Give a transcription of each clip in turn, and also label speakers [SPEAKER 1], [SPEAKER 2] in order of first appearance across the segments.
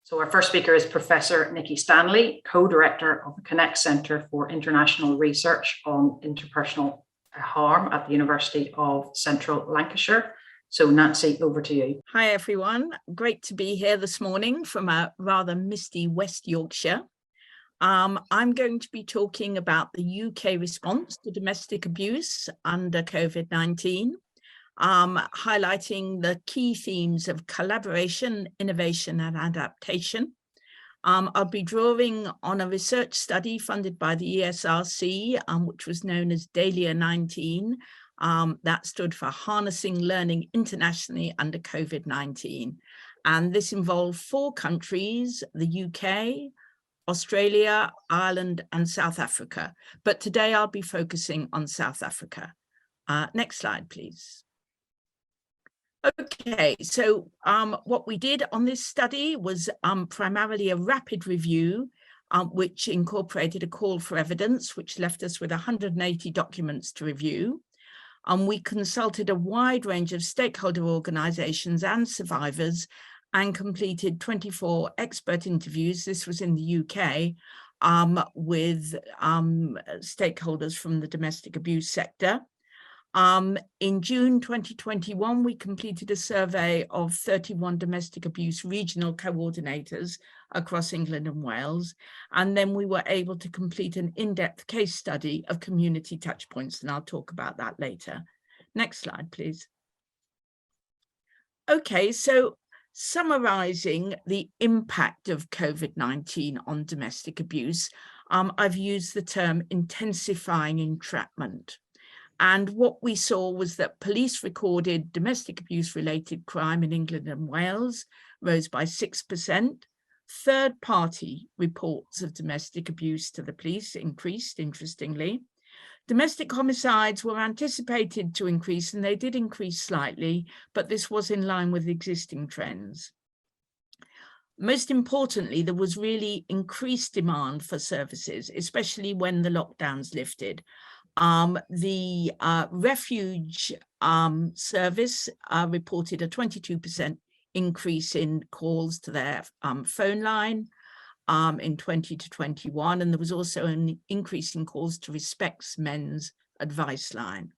[SPEAKER 1] So our first speaker is Professor Nikki Stanley, co-director of the Connect Centre for International Research on Interpersonal Harm at the University of Central Lancashire. So Nancy, over to you.
[SPEAKER 2] Hi everyone, great to be here this morning from a rather misty West Yorkshire. I'm going to be talking about the UK response to domestic abuse under COVID-19, highlighting the key themes of collaboration, innovation and adaptation. I'll be drawing on a research study funded by the ESRC, which was known as Dahlia 19. That stood for Harnessing Learning Internationally under COVID-19. And this involved 4 countries, the UK, Australia, Ireland, and South Africa. But today I'll be focusing on South Africa. Next slide, please. Okay, so what we did on this study was primarily a rapid review, which incorporated a call for evidence, which left us with 180 documents to review. We consulted a wide range of stakeholder organisations and survivors and completed 24 expert interviews. This was in the UK with stakeholders from the domestic abuse sector. In June 2021, we completed a survey of 31 domestic abuse regional coordinators across England and Wales. And then we were able to complete an in-depth case study of community touchpoints, and I'll talk about that later. Next slide, please. Okay, so summarising the impact of COVID-19 on domestic abuse, I've used the term intensifying entrapment. And what we saw was that police recorded domestic abuse related crime in England and Wales rose by 6%. Third-party reports of domestic abuse to the police increased, interestingly. Domestic homicides were anticipated to increase, and they did increase slightly, but this was in line with existing trends. Most importantly, there was really increased demand for services, especially when the lockdowns lifted. The Refuge service reported a 22% increase in calls to their phone line in 20 to 21, and there was also an increase in calls to Respect's men's advice line.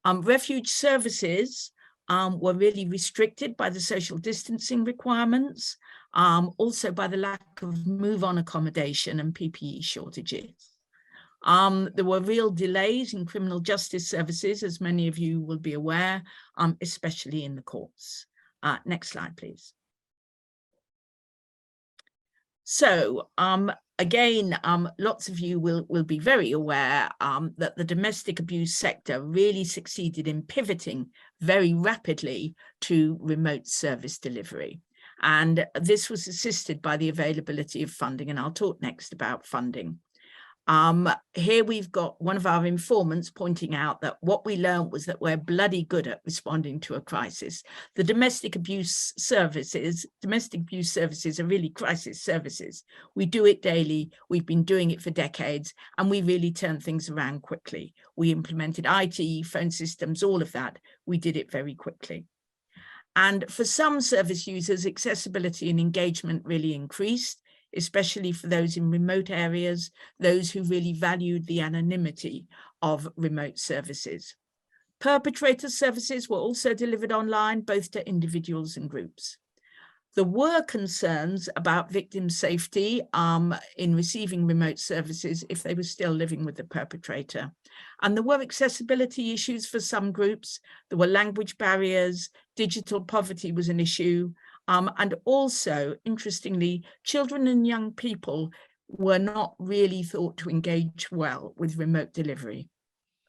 [SPEAKER 2] Refuge services were really restricted by the social distancing requirements, also by the lack of move-on accommodation and PPE shortages. There were real delays in criminal justice services, as many of you will be aware, especially in the courts. Next slide, please. So again, lots of you will be very aware that the domestic abuse sector really succeeded in pivoting very rapidly to remote service delivery. And this was assisted by the availability of funding, and I'll talk next about funding. Here we've got one of our informants pointing out that what we learned was that we're bloody good at responding to a crisis. The domestic abuse services are really crisis services. We do it daily, we've been doing it for decades, and we really turn things around quickly. We implemented IT, phone systems, all of that. We did it very quickly. And for some service users, accessibility and engagement really increased, especially for those in remote areas, those who really valued the anonymity of remote services. Perpetrator services were also delivered online, both to individuals and groups. There were concerns about victim safety in receiving remote services if they were still living with the perpetrator. And there were accessibility issues for some groups. There were language barriers, digital poverty was an issue. And also, interestingly, children and young people were not really thought to engage well with remote delivery.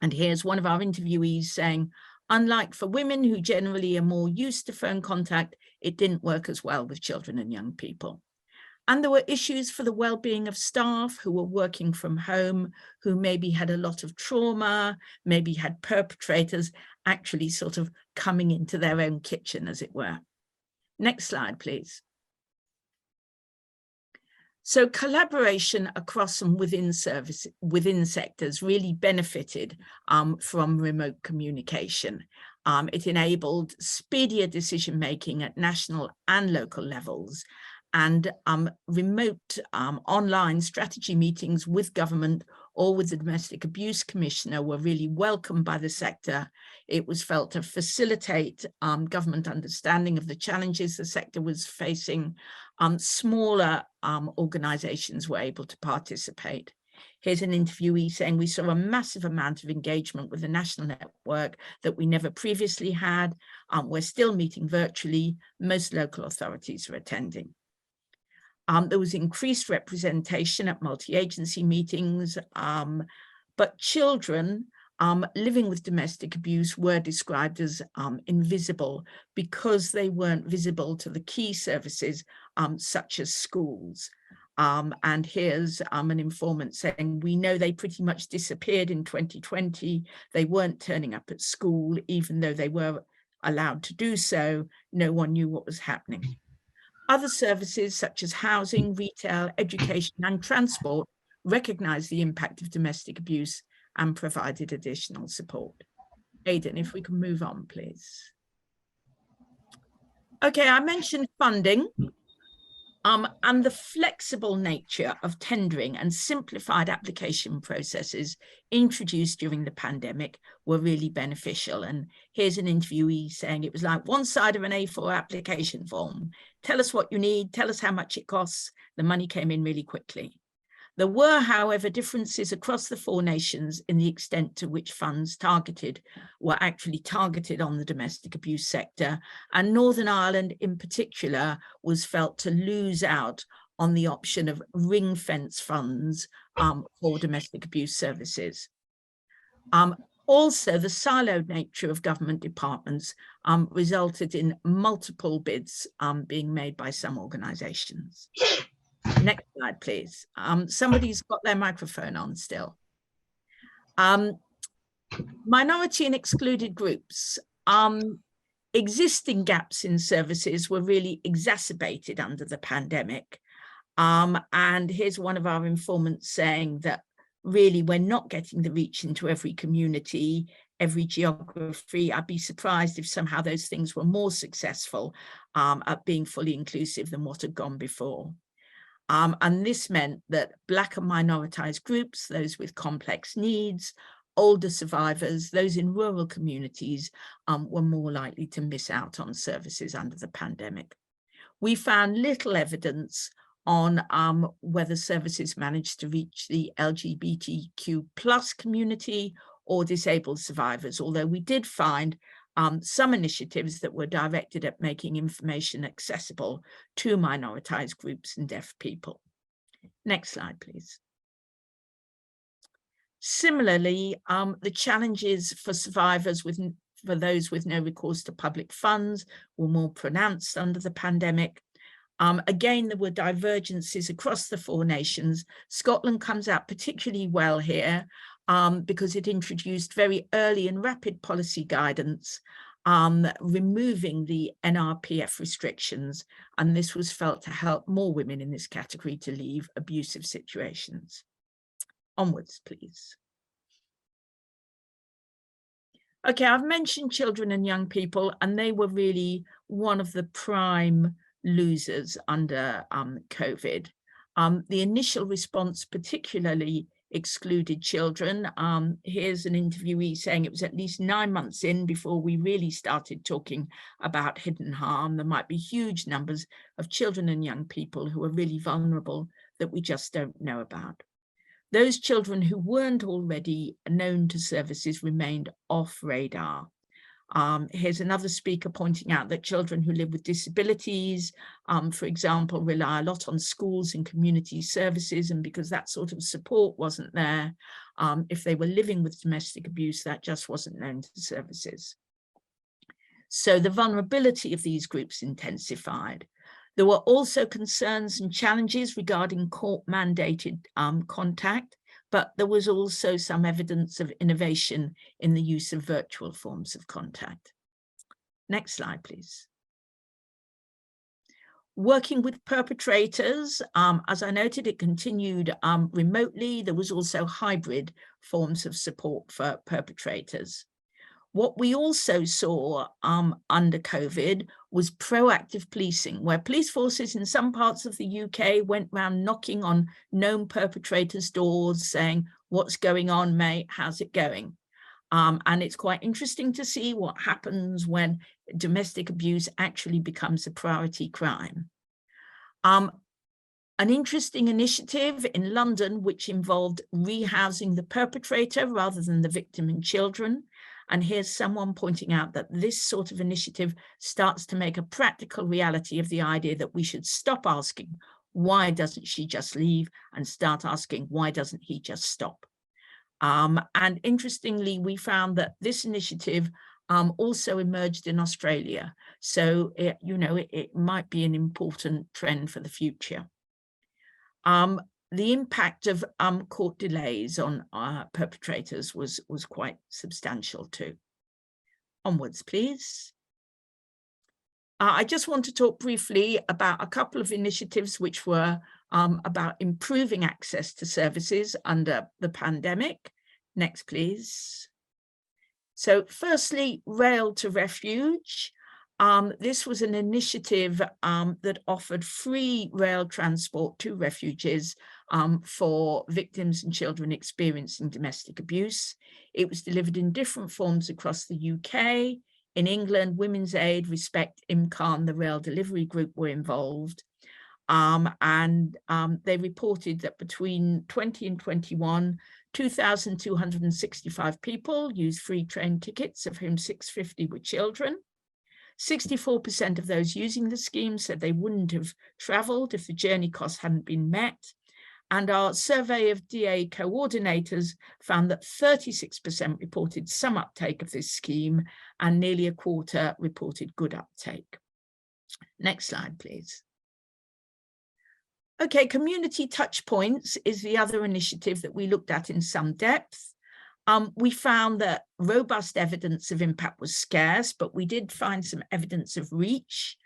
[SPEAKER 2] And here's one of our interviewees saying, unlike for women who generally are more used to phone contact, it didn't work as well with children and young people. And there were issues for the well-being of staff who were working from home, who maybe had a lot of trauma, maybe had perpetrators actually sort of coming into their own kitchen, as it were. Next slide, please. So collaboration across and within sectors really benefited from remote communication. It enabled speedier decision-making at national and local levels. and remote online strategy meetings with government or with the Domestic Abuse Commissioner were really welcomed by the sector. It was felt to facilitate government understanding of the challenges the sector was facing. Smaller organisations were able to participate. Here's an interviewee saying, we saw a massive amount of engagement with the national network that we never previously had. We're still meeting virtually. Most local authorities are attending. There was increased representation at multi-agency meetings, but children living with domestic abuse were described as invisible because they weren't visible to the key services such as schools. And here's an informant saying, we know they pretty much disappeared in 2020. They weren't turning up at school, even though they were allowed to do so. No one knew what was happening. Other services such as housing, retail, education and transport recognized the impact of domestic abuse and provided additional support. Aidan, if we can move on, please. Okay, I mentioned funding and the flexible nature of tendering and simplified application processes introduced during the pandemic were really beneficial. And here's an interviewee saying it was like one side of an A4 application form. Tell us what you need, tell us how much it costs. The money came in really quickly. There were, however, differences across the 4 nations in the extent to which funds were actually targeted on the domestic abuse sector. And Northern Ireland in particular was felt to lose out on the option of ring-fence funds for domestic abuse services. Also, the siloed nature of government departments resulted in multiple bids being made by some organisations. Next slide, please. Somebody's got their microphone on still. Minority and excluded groups. Existing gaps in services were really exacerbated under the pandemic. And here's one of our informants saying that really we're not getting the reach into every community, every geography. I'd be surprised if somehow those things were more successful at being fully inclusive than what had gone before. And this meant that Black and minoritized groups, those with complex needs, older survivors, those in rural communities were more likely to miss out on services under the pandemic. We found little evidence on whether services managed to reach the LGBTQ+ community or disabled survivors, although we did find some initiatives that were directed at making information accessible to minoritized groups and deaf people. Next slide, please. Similarly, the challenges for survivors for those with no recourse to public funds were more pronounced under the pandemic. Again, there were divergences across the 4 nations. Scotland comes out particularly well here because it introduced very early and rapid policy guidance, removing the NRPF restrictions, and this was felt to help more women in this category to leave abusive situations. Onwards, please. Okay, I've mentioned children and young people, and they were really one of the prime losers under COVID. The initial response particularly excluded children. Here's an interviewee saying it was at least 9 months in before we really started talking about hidden harm. There might be huge numbers of children and young people who are really vulnerable that we just don't know about. Those children who weren't already known to services remained off radar. Here's another speaker pointing out that children who live with disabilities, for example, rely a lot on schools and community services, and because that sort of support wasn't there, if they were living with domestic abuse, that just wasn't known to services. So the vulnerability of these groups intensified. There were also concerns and challenges regarding court-mandated contact, but there was also some evidence of innovation in the use of virtual forms of contact. Next slide, please. Working with perpetrators, as I noted, it continued remotely. There was also hybrid forms of support for perpetrators. What we also saw under COVID was proactive policing, where police forces in some parts of the UK went round knocking on known perpetrators' doors saying, "What's going on, mate? How's it going?" And it's quite interesting to see what happens when domestic abuse actually becomes a priority crime. An interesting initiative in London, which involved rehousing the perpetrator rather than the victim and children. And here's someone pointing out that this sort of initiative starts to make a practical reality of the idea that we should stop asking, why doesn't she just leave, and start asking, why doesn't he just stop? And interestingly, we found that this initiative also emerged in Australia. So, it might be an important trend for the future. The impact of court delays on perpetrators was quite substantial too. Onwards, please. I just want to talk briefly about a couple of initiatives which were about improving access to services under the pandemic. Next, please. So firstly, Rail to Refuge. This was an initiative that offered free rail transport to refugees for victims and children experiencing domestic abuse. It was delivered in different forms across the UK. In England, Women's Aid, Respect, IMCAN, the rail delivery group were involved. They reported that between 20 and 21, 2,265 people used free train tickets, of whom 650 were children. 64% of those using the scheme said they wouldn't have travelled if the journey costs hadn't been met. And our survey of DA coordinators found that 36% reported some uptake of this scheme and nearly a quarter reported good uptake. Next slide, please. Okay, Community Touchpoints is the other initiative that we looked at in some depth. We found that robust evidence of impact was scarce, but we did find some evidence of reach.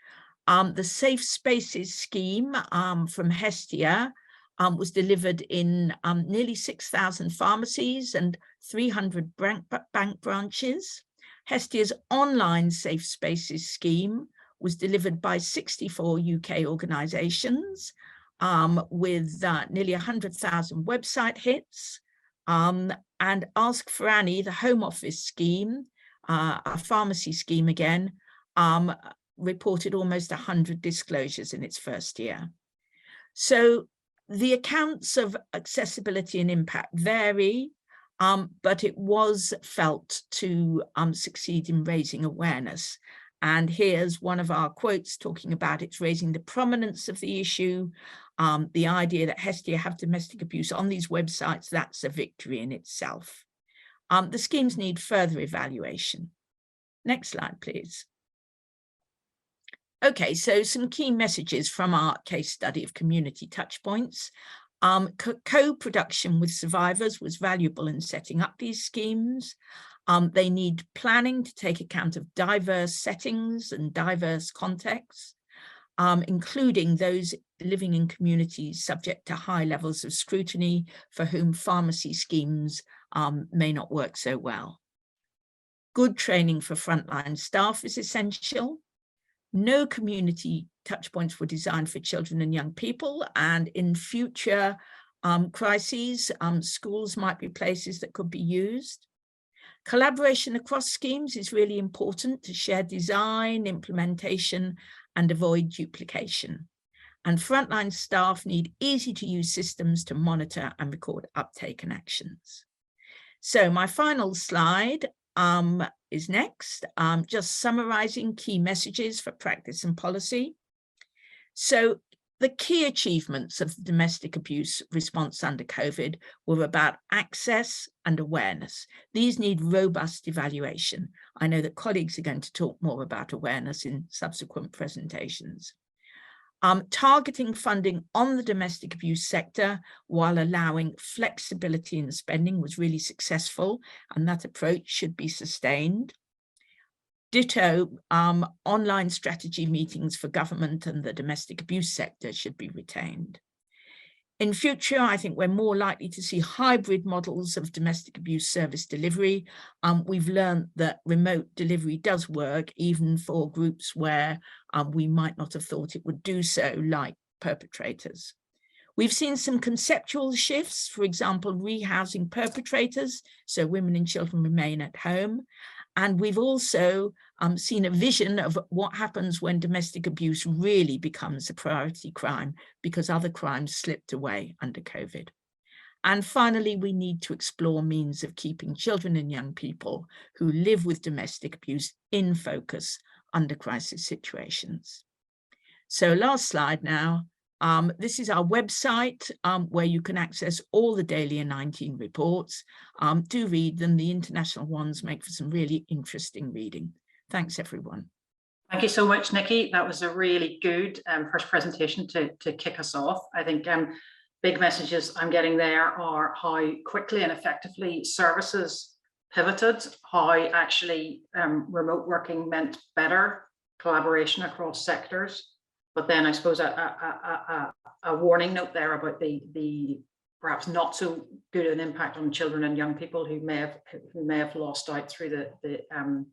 [SPEAKER 2] The Safe Spaces scheme from Hestia was delivered in nearly 6,000 pharmacies and 300 bank branches. Hestia's online Safe Spaces scheme was delivered by 64 UK organisations with nearly 100,000 website hits. And Ask for Annie, the Home Office scheme, a pharmacy scheme again, reported almost 100 disclosures in its first year. So the accounts of accessibility and impact vary, but it was felt to succeed in raising awareness. And here's one of our quotes talking about it's raising the prominence of the issue, the idea that Hestia have domestic abuse on these websites, that's a victory in itself. The schemes need further evaluation. Next slide, please. Okay, so some key messages from our case study of Community Touchpoints. Co-production with survivors was valuable in setting up these schemes. They need planning to take account of diverse settings and diverse contexts, including those living in communities subject to high levels of scrutiny for whom pharmacy schemes may not work so well. Good training for frontline staff is essential. No community touchpoints were designed for children and young people, and in future crises, schools might be places that could be used. Collaboration across schemes is really important to share design, implementation, and avoid duplication. And frontline staff need easy-to-use systems to monitor and record uptake and actions. So my final slide is next, just summarising key messages for practice and policy. So the key achievements of the domestic abuse response under COVID were about access and awareness. These need robust evaluation. I know that colleagues are going to talk more about awareness in subsequent presentations. Targeting funding on the domestic abuse sector while allowing flexibility in spending was really successful, and that approach should be sustained. Ditto, online strategy meetings for government and the domestic abuse sector should be retained. In future, I think we're more likely to see hybrid models of domestic abuse service delivery. We've learned that remote delivery does work, even for groups where we might not have thought it would do so, like perpetrators. We've seen some conceptual shifts, for example, rehousing perpetrators, so women and children remain at home. And we've also seen a vision of what happens when domestic abuse really becomes a priority crime because other crimes slipped away under COVID. And finally, we need to explore means of keeping children and young people who live with domestic abuse in focus under crisis situations. So last slide now. This is our website where you can access all the daily and 19 reports. Do read them. The international ones make for some really interesting reading. Thanks, everyone.
[SPEAKER 1] Thank you so much, Nikki. That was a really good first presentation to kick us off. I think big messages I'm getting there are how quickly and effectively services pivoted, how actually remote working meant better collaboration across sectors. But then I suppose a warning note there about the perhaps not so good an impact on children and young people who may have lost out through the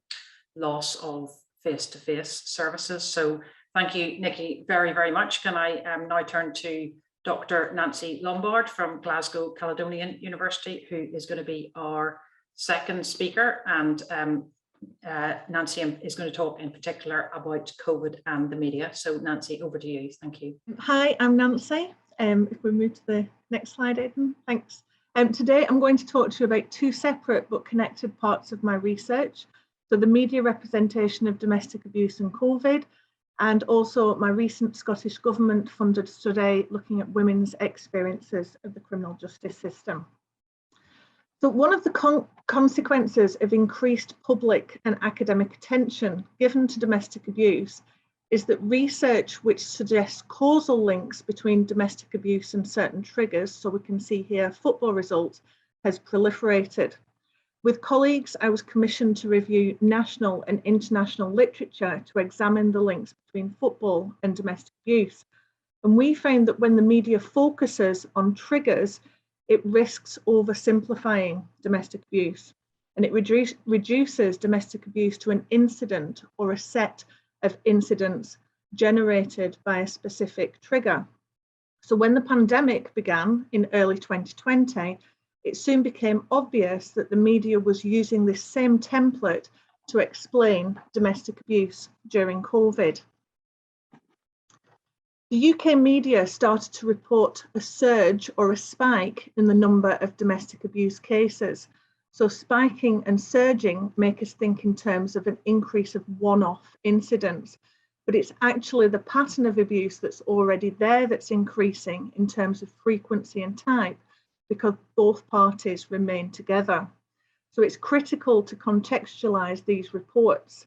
[SPEAKER 1] loss of face-to-face services. So thank you, Nikki, very, very much. Can I now turn to Dr. Nancy Lombard from Glasgow Caledonian University, who is going to be our second speaker, and Nancy is going to talk in particular about COVID and the media. So Nancy, over to you. Thank you.
[SPEAKER 3] Hi, I'm Nancy. If we move to the next slide, Aidan, thanks. Today I'm going to talk to you about two separate but connected parts of my research. So the media representation of domestic abuse and COVID, and also my recent Scottish Government funded study looking at women's experiences of the criminal justice system. So one of the consequences of increased public and academic attention given to domestic abuse is that research which suggests causal links between domestic abuse and certain triggers, so we can see here football results, has proliferated. With colleagues, I was commissioned to review national and international literature to examine the links between football and domestic abuse. And we found that when the media focuses on triggers, it risks oversimplifying domestic abuse, and it reduces domestic abuse to an incident or a set of incidents generated by a specific trigger. So when the pandemic began in early 2020, it soon became obvious that the media was using this same template to explain domestic abuse during COVID. The UK media started to report a surge or a spike in the number of domestic abuse cases. So spiking and surging make us think in terms of an increase of one-off incidents, but it's actually the pattern of abuse that's already there that's increasing in terms of frequency and type, because both parties remain together. So it's critical to contextualize these reports.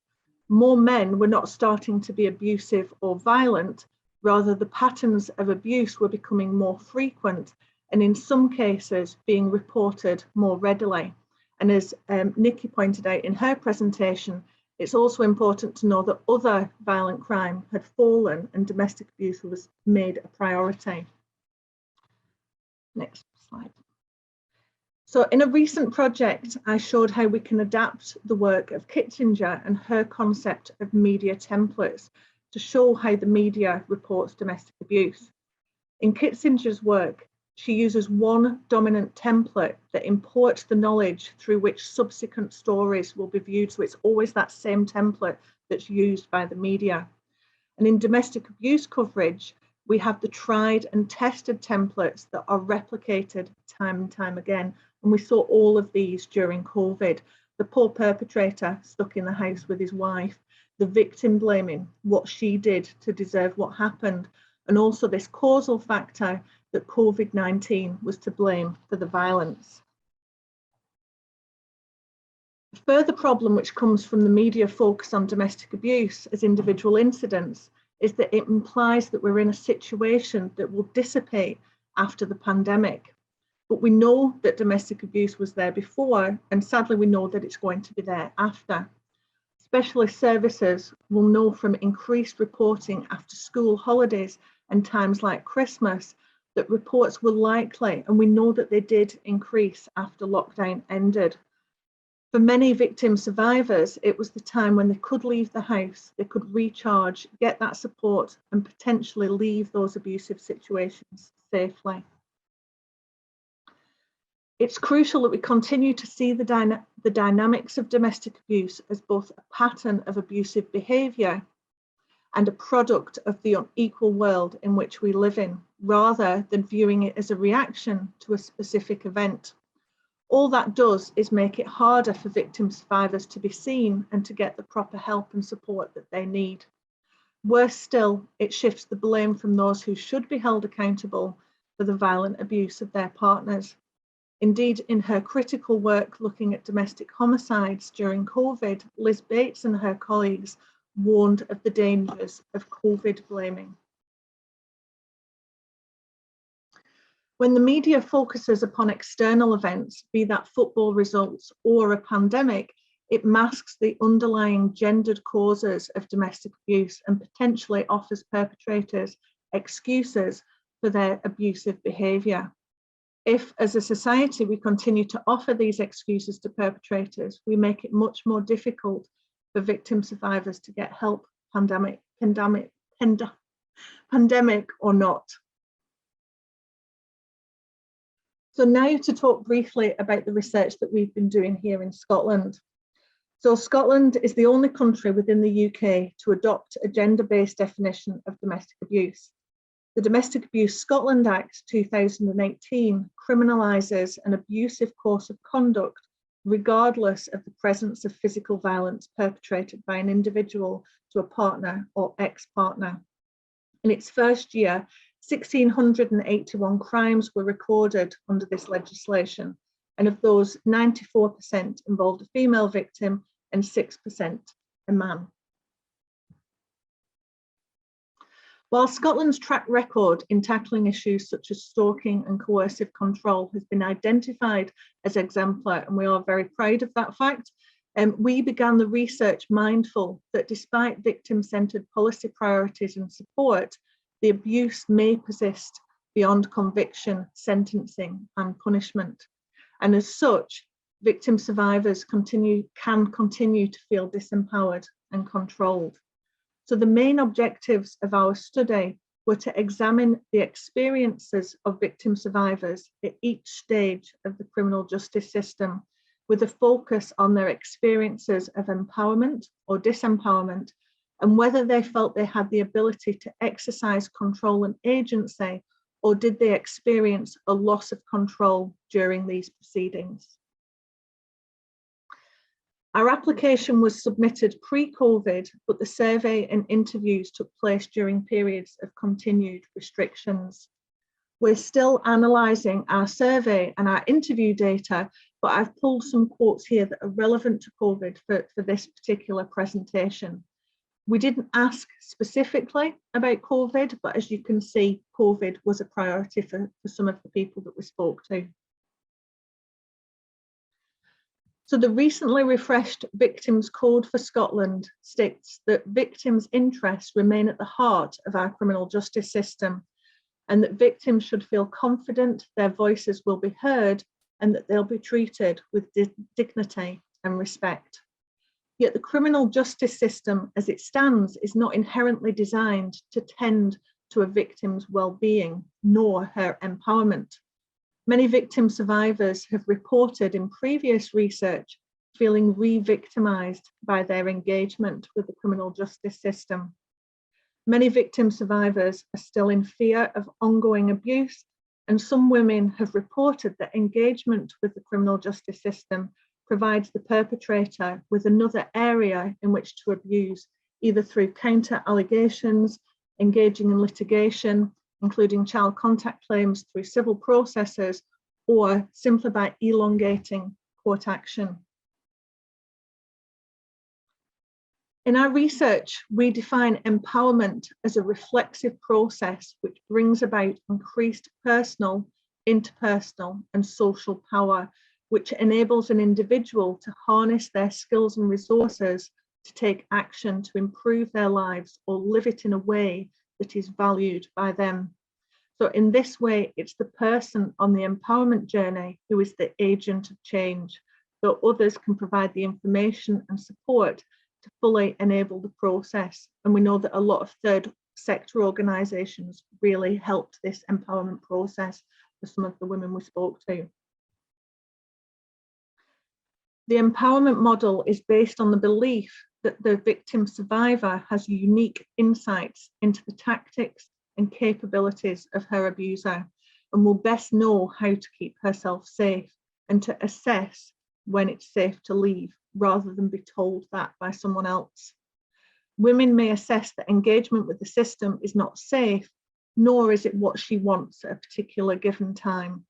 [SPEAKER 3] More men were not starting to be abusive or violent, rather the patterns of abuse were becoming more frequent and in some cases being reported more readily. And as Nikki pointed out in her presentation, it's also important to know that other violent crime had fallen and domestic abuse was made a priority. Next slide. So in a recent project, I showed how we can adapt the work of Kitzinger and her concept of media templates to show how the media reports domestic abuse. In Kitzinger's work, she uses one dominant template that imports the knowledge through which subsequent stories will be viewed. So it's always that same template that's used by the media. And in domestic abuse coverage, we have the tried and tested templates that are replicated time and time again. And we saw all of these during COVID. The poor perpetrator stuck in the house with his wife, the victim blaming what she did to deserve what happened, and also this causal factor that COVID-19 was to blame for the violence. A further problem which comes from the media focus on domestic abuse as individual incidents is that it implies that we're in a situation that will dissipate after the pandemic. But we know that domestic abuse was there before, and sadly we know that it's going to be there after. Specialist services will know from increased reporting after school holidays and times like Christmas that reports were likely, and we know that they did increase after lockdown ended. For many victim survivors, it was the time when they could leave the house, they could recharge, get that support, and potentially leave those abusive situations safely. It's crucial that we continue to see the dynamics of domestic abuse as both a pattern of abusive behaviour and a product of the unequal world in which we live in, rather than viewing it as a reaction to a specific event. All that does is make it harder for victim survivors to be seen and to get the proper help and support that they need. Worse still, it shifts the blame from those who should be held accountable for the violent abuse of their partners. Indeed, in her critical work looking at domestic homicides during COVID, Liz Bates and her colleagues warned of the dangers of COVID blaming. When the media focuses upon external events, be that football results or a pandemic, it masks the underlying gendered causes of domestic abuse and potentially offers perpetrators excuses for their abusive behaviour. If, as a society, we continue to offer these excuses to perpetrators, we make it much more difficult for victim survivors to get help, pandemic or not. So now to talk briefly about the research that we've been doing here in Scotland. So Scotland is the only country within the UK to adopt a gender-based definition of domestic abuse. The Domestic Abuse Scotland Act 2018 criminalises an abusive course of conduct regardless of the presence of physical violence perpetrated by an individual to a partner or ex-partner. In its first year, 1,681 crimes were recorded under this legislation, and of those, 94% involved a female victim and 6% a man. While Scotland's track record in tackling issues such as stalking and coercive control has been identified as exemplar, and we are very proud of that fact, we began the research mindful that despite victim-centred policy priorities and support, the abuse may persist beyond conviction, sentencing and punishment. And as such, victim survivors can continue to feel disempowered and controlled. So the main objectives of our study were to examine the experiences of victim survivors at each stage of the criminal justice system, with a focus on their experiences of empowerment or disempowerment, and whether they felt they had the ability to exercise control and agency, or did they experience a loss of control during these proceedings. Our application was submitted pre-COVID, but the survey and interviews took place during periods of continued restrictions. We're still analysing our survey and our interview data, but I've pulled some quotes here that are relevant to COVID for this particular presentation. We didn't ask specifically about COVID, but as you can see, COVID was a priority for some of the people that we spoke to. So the recently refreshed Victims Code for Scotland states that victims' interests remain at the heart of our criminal justice system, and that victims should feel confident their voices will be heard and that they'll be treated with dignity and respect. Yet the criminal justice system as it stands is not inherently designed to tend to a victim's well-being, nor her empowerment. Many victim survivors have reported in previous research feeling re-victimised by their engagement with the criminal justice system. Many victim survivors are still in fear of ongoing abuse, and some women have reported that engagement with the criminal justice system provides the perpetrator with another area in which to abuse, either through counter allegations, engaging in litigation, including child contact claims through civil processes, or simply by elongating court action. In our research, we define empowerment as a reflexive process which brings about increased personal, interpersonal, and social power, which enables an individual to harness their skills and resources to take action to improve their lives or live it in a way that is valued by them. So in this way, it's the person on the empowerment journey who is the agent of change, so others can provide the information and support to fully enable the process. And we know that a lot of third sector organisations really helped this empowerment process for some of the women we spoke to. The empowerment model is based on the belief that the victim survivor has unique insights into the tactics and capabilities of her abuser and will best know how to keep herself safe and to assess when it's safe to leave rather than be told that by someone else. Women may assess that engagement with the system is not safe, nor is it what she wants at a particular given time.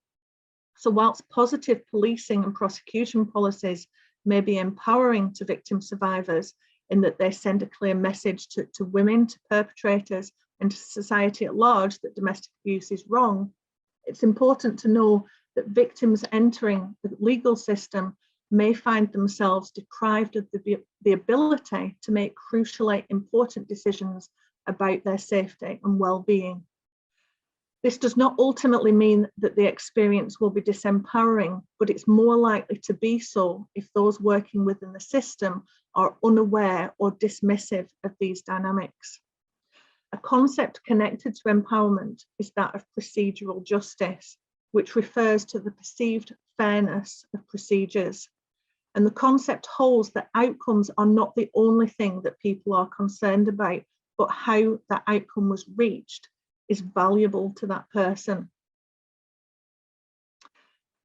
[SPEAKER 3] So whilst positive policing and prosecution policies may be empowering to victim survivors in that they send a clear message to women, to perpetrators, and to society at large that domestic abuse is wrong, it's important to know that victims entering the legal system may find themselves deprived of the ability to make crucially important decisions about their safety and well-being. This does not ultimately mean that the experience will be disempowering, but it's more likely to be so if those working within the system are unaware or dismissive of these dynamics. A concept connected to empowerment is that of procedural justice, which refers to the perceived fairness of procedures. And the concept holds that outcomes are not the only thing that people are concerned about, but how that outcome was reached is valuable to that person.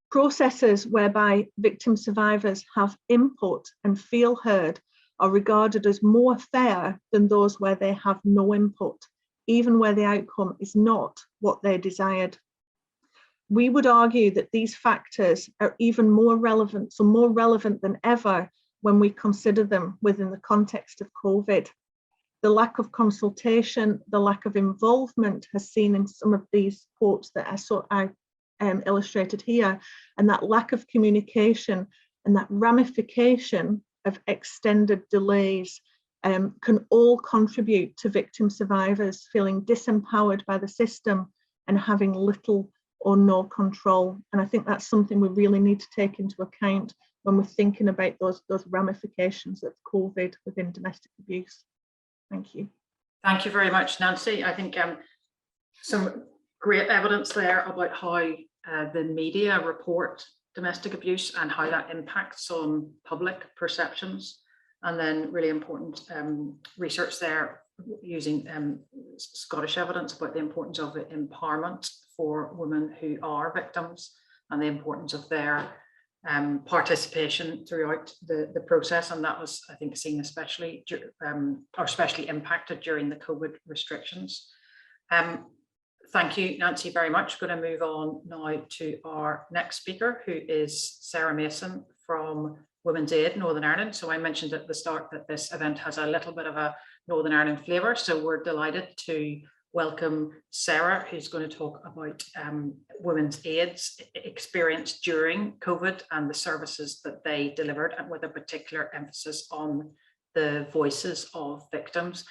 [SPEAKER 3] Processes whereby victim survivors have input and feel heard are regarded as more fair than those where they have no input, even where the outcome is not what they desired. We would argue that these factors are even more relevant, so more relevant than ever when we consider them within the context of COVID. The lack of consultation, the lack of involvement has seen in some of these quotes that I illustrated here, and that lack of communication and that ramification of extended delays can all contribute to victim survivors feeling disempowered by the system and having little or no control. And I think that's something we really need to take into account when we're thinking about those ramifications of COVID within domestic abuse. Thank you.
[SPEAKER 1] Thank you very much, Nancy. I think some great evidence there about how the media report domestic abuse and how that impacts on public perceptions, and then really important research there using Scottish evidence about the importance of empowerment for women who are victims and the importance of their participation throughout the process. And that was, I think, seen especially impacted during the COVID restrictions. Thank you, Nancy, very much. Going to move on now to our next speaker, who is Sarah Mason from Women's Aid Northern Ireland. So I mentioned at the start that this event has a little bit of a Northern Ireland flavour. So we're delighted to welcome Sarah, who's going to talk about Women's Aid's experience during COVID and the services that they delivered, and with a particular emphasis on the voices of victims.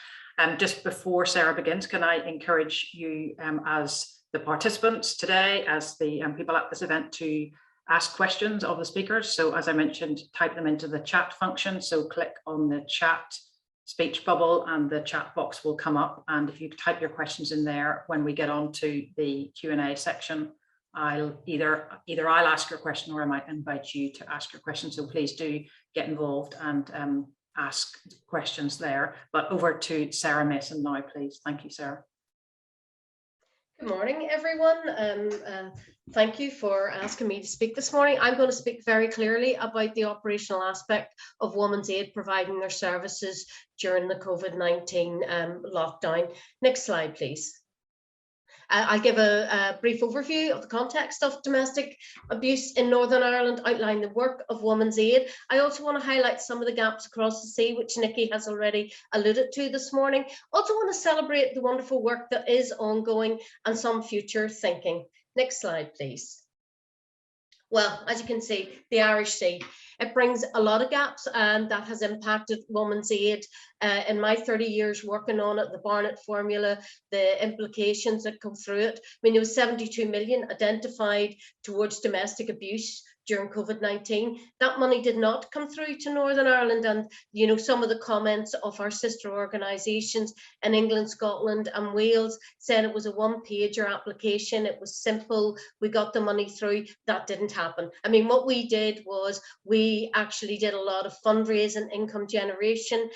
[SPEAKER 1] Just before Sarah begins, can I encourage you as the participants today, as the people at this event, to ask questions of the speakers. So as I mentioned, type them into the chat function. So click on the chat speech bubble and the chat box will come up. And if you type your questions in there, when we get on to the Q&A section, I'll either I'll ask your question or I might invite you to ask your question. So please do get involved and ask questions there. But over to Sarah Mason now, please. Thank you, Sarah.
[SPEAKER 4] Good morning, everyone. Thank you for asking me to speak this morning. I'm going to speak very clearly about the operational aspect of Women's Aid providing their services during the COVID-19 lockdown. Next slide, please. I'll give a brief overview of the context of domestic abuse in Northern Ireland, outline the work of Women's Aid. I also want to highlight some of the gaps across the sea, which Nikki has already alluded to this morning. Also want to celebrate the wonderful work that is ongoing and some future thinking. Next slide, please. Well, as you can see, the Irish Sea, it brings a lot of gaps, and that has impacted Women's Aid. In my 30 years working on it, the Barnett formula, the implications that come through it. I mean, there was 72 million identified towards domestic abuse during COVID-19. That money did not come through to Northern Ireland, and you know, some of the comments of our sister organisations in England, Scotland and Wales said it was a one-pager application, it was simple, we got the money through. That didn't happen. I mean, what we did was we actually did a lot of fundraising, income generation.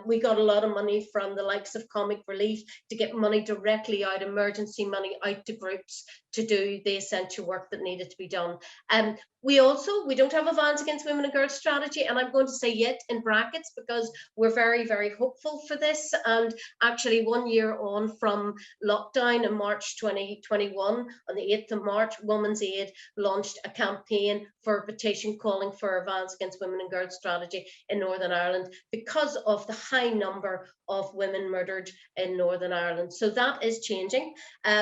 [SPEAKER 4] We got a lot of money from the likes of Comic Relief to get money directly out, emergency money out to groups to do the essential work that needed to be done. We don't have a Violence Against Women and Girls strategy, and I'm going to say yet in brackets because we're very, very hopeful for this. And actually 1 year on from lockdown in March 2021, on the 8th of March, Women's Aid launched a campaign for a petition calling for a Violence Against Women and Girls strategy in Northern Ireland because of the high number of women murdered in Northern Ireland. So that is changing.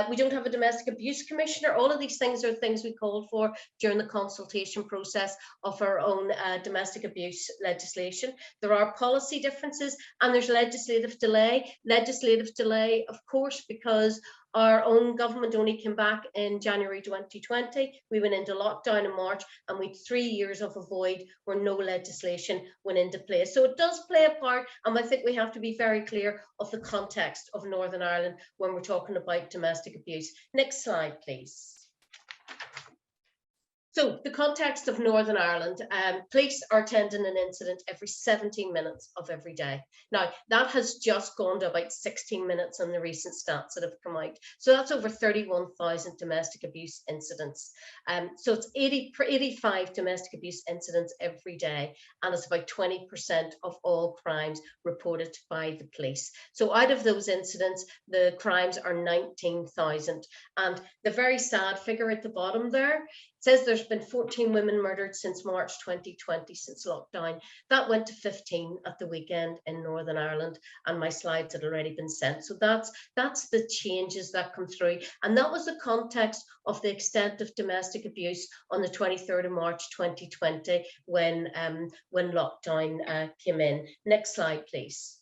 [SPEAKER 4] We don't have a domestic abuse commissioner. All of these things are things we called for during the consultation process of our own domestic abuse legislation. There are policy differences and there's legislative delay. Legislative delay, of course, because our own government only came back in January 2020. We went into lockdown in March, and we had 3 years of a void where no legislation went into place. So it does play a part, and I think we have to be very clear of the context of Northern Ireland when we're talking about domestic abuse. Next slide, please. So the context of Northern Ireland, police are attending an incident every 17 minutes of every day. Now, that has just gone to about 16 minutes on the recent stats that have come out. So that's over 31,000 domestic abuse incidents. So it's 85 domestic abuse incidents every day, and it's about 20% of all crimes reported by the police. So out of those incidents, the crimes are 19,000. And the very sad figure at the bottom there says there's been 14 women murdered since March 2020, since lockdown. That went to 15 at the weekend in Northern Ireland, and my slides had already been sent. So that's the changes that come through. And that was the context of the extent of domestic abuse on the 23rd of March 2020 when lockdown came in. Next slide, please.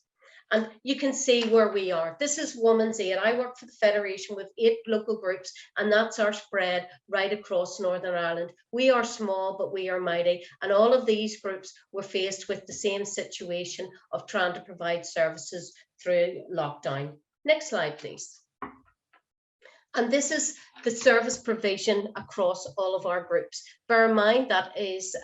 [SPEAKER 4] And you can see where we are. This is Women's Aid. I work for the Federation with 8 local groups, and that's our spread right across Northern Ireland. We are small, but we are mighty. And all of these groups were faced with the same situation of trying to provide services through lockdown. Next slide, please. And this is the service provision across all of our groups. Bear in mind that is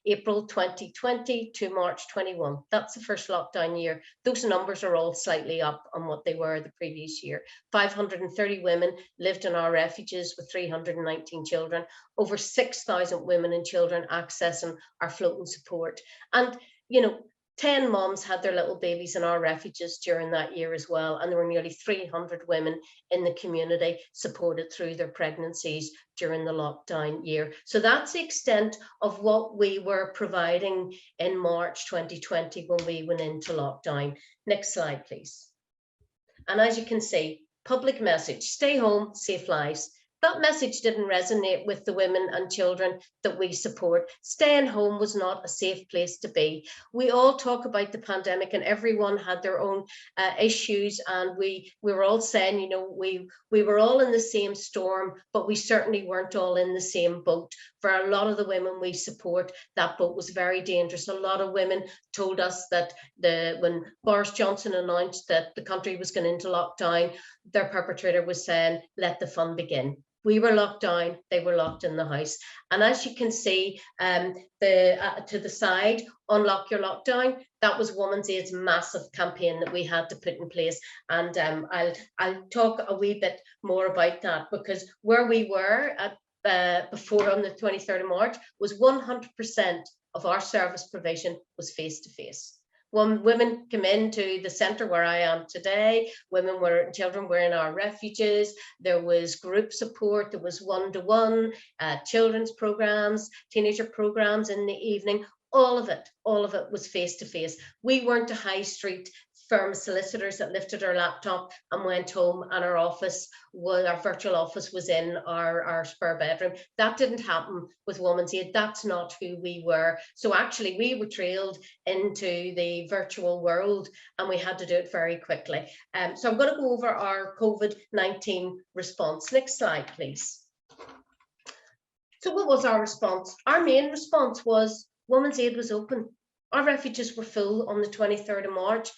[SPEAKER 4] April 2020 to March 21. That's the first lockdown year. Those numbers are all slightly up on what they were the previous year. 530 women lived in our refuges with 319 children. Over 6,000 women and children accessing our floating support. And, you know, 10 moms had their little babies in our refuges during that year as well, and there were nearly 300 women in the community supported through their pregnancies during the lockdown year. So that's the extent of what we were providing in March 2020 when we went into lockdown. Next slide, please. And as you can see, public message, stay home, save lives. That message didn't resonate with the women and children that we support. Staying home was not a safe place to be. We all talk about the pandemic and everyone had their own issues, and we were all saying, you know, we were all in the same storm, but we certainly weren't all in the same boat. For a lot of the women we support, that boat was very dangerous. A lot of women told us that when Boris Johnson announced that the country was going into lockdown, their perpetrator was saying, let the fun begin. We were locked down, they were locked in the house. And as you can see, to the side, Unlock Your Lockdown, that was Women's Aid's massive campaign that we had to put in place. And I'll talk a wee bit more about that, because where we were at before on the 23rd of March was 100% of our service provision was face-to-face. When women came into the centre where I am today, children were in our refuges, there was group support, there was one-to-one, children's programs, teenager programs in the evening, all of it was face-to-face. We weren't a high street firm of solicitors that lifted our laptop and went home, and our virtual office was in our spare bedroom. That didn't happen with Women's Aid. That's not who we were. So actually we were trailed into the virtual world, and we had to do it very quickly. So I'm going to go over our COVID-19 response. Next slide, please. So what was our response? Our main response was Women's Aid was open. Our refuges were full on the 23rd of March.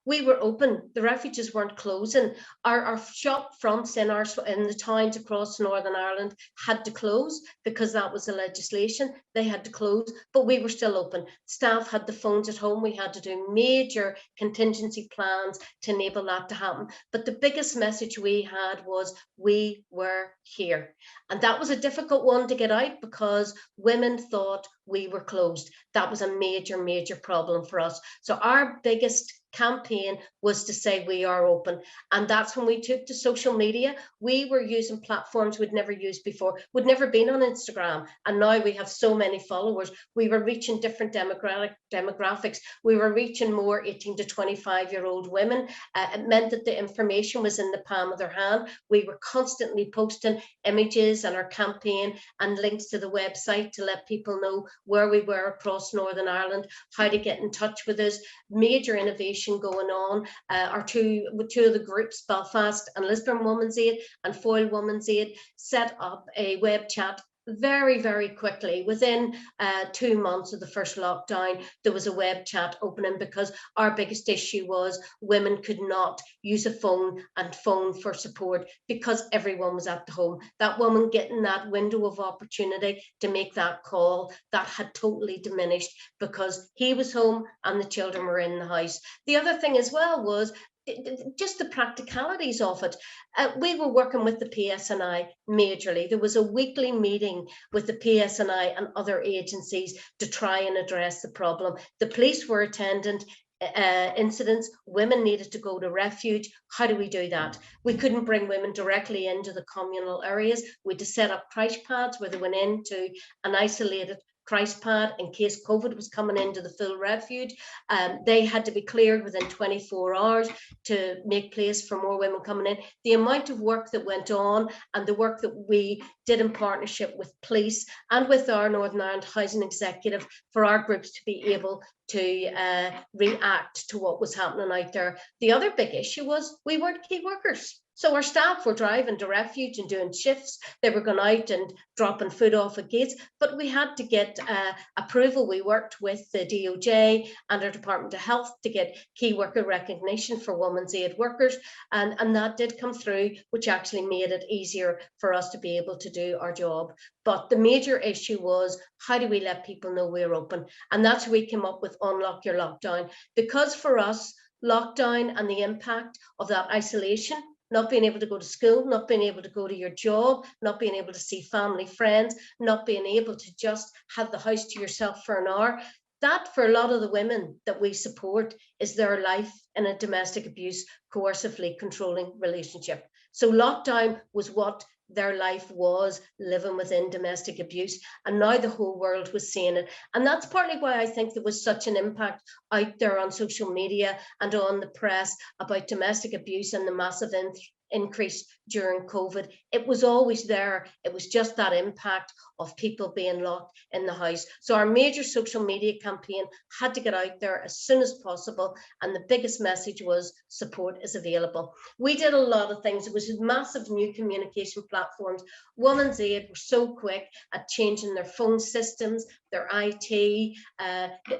[SPEAKER 4] We were open. The refuges weren't closing. Our shop fronts in the towns across Northern Ireland had to close because that was the legislation. They had to close, but we were still open. Staff had the phones at home. We had to do major contingency plans to enable that to happen. But the biggest message we had was we were here. And that was a difficult one to get out because women thought we were closed. That was a major, major problem for us. So our biggest campaign was to say we are open, and that's when we took to social media. We were using platforms we'd never used before. We'd never been on Instagram, and now we have so many followers. We were reaching different demographics. We were reaching more 18 to 25-year-old women. It meant that the information was in the palm of their hand. We were constantly posting images and our campaign and links to the website to let people know where we were across Northern Ireland, how to get in touch with us. Major innovation going on. Our two of the groups, Belfast and Lisburn Women's Aid and Foyle Women's Aid, set up a web chat very, very quickly. Within 2 months of the first lockdown, there was a web chat opening because our biggest issue was women could not use a phone and phone for support because everyone was at the home. That woman getting that window of opportunity to make that call, that had totally diminished because he was home and the children were in the house. The other thing as well was just the practicalities of it. We were working with the PSNI majorly. There was a weekly meeting with the PSNI and other agencies to try and address the problem. The police were attending incidents. Women needed to go to refuge. How do we do that? We couldn't bring women directly into the communal areas. We had to set up crash pads where they went into an isolated crash pad in case COVID was coming into the full refuge. They had to be cleared within 24 hours to make place for more women coming in. The amount of work that went on and the work that we did in partnership with police and with our Northern Ireland Housing Executive for our groups to be able to react to what was happening out there. The other big issue was we weren't key workers. So our staff were driving to refuge and doing shifts. They were going out and dropping food off at gates, but we had to get approval. We worked with the DOJ and our Department of Health to get key worker recognition for Women's Aid workers. And that did come through, which actually made it easier for us to be able to do our job. But the major issue was, how do we let people know we're open? And that's where we came up with Unlock Your Lockdown. Because for us, lockdown and the impact of that isolation, not being able to go to school, not being able to go to your job, not being able to see family, friends, not being able to just have the house to yourself for an hour. That, for a lot of the women that we support, is their life in a domestic abuse, coercively controlling relationship. So lockdown was what their life was, living within domestic abuse, and now the whole world was seeing it. And that's partly why I think there was such an impact out there on social media and on the press about domestic abuse and the massive increase during COVID. It was always there. It was just that impact of people being locked in the house. So our major social media campaign had to get out there as soon as possible. And the biggest message was support is available. We did a lot of things. It was massive new communication platforms. Women's Aid were so quick at changing their phone systems, their IT,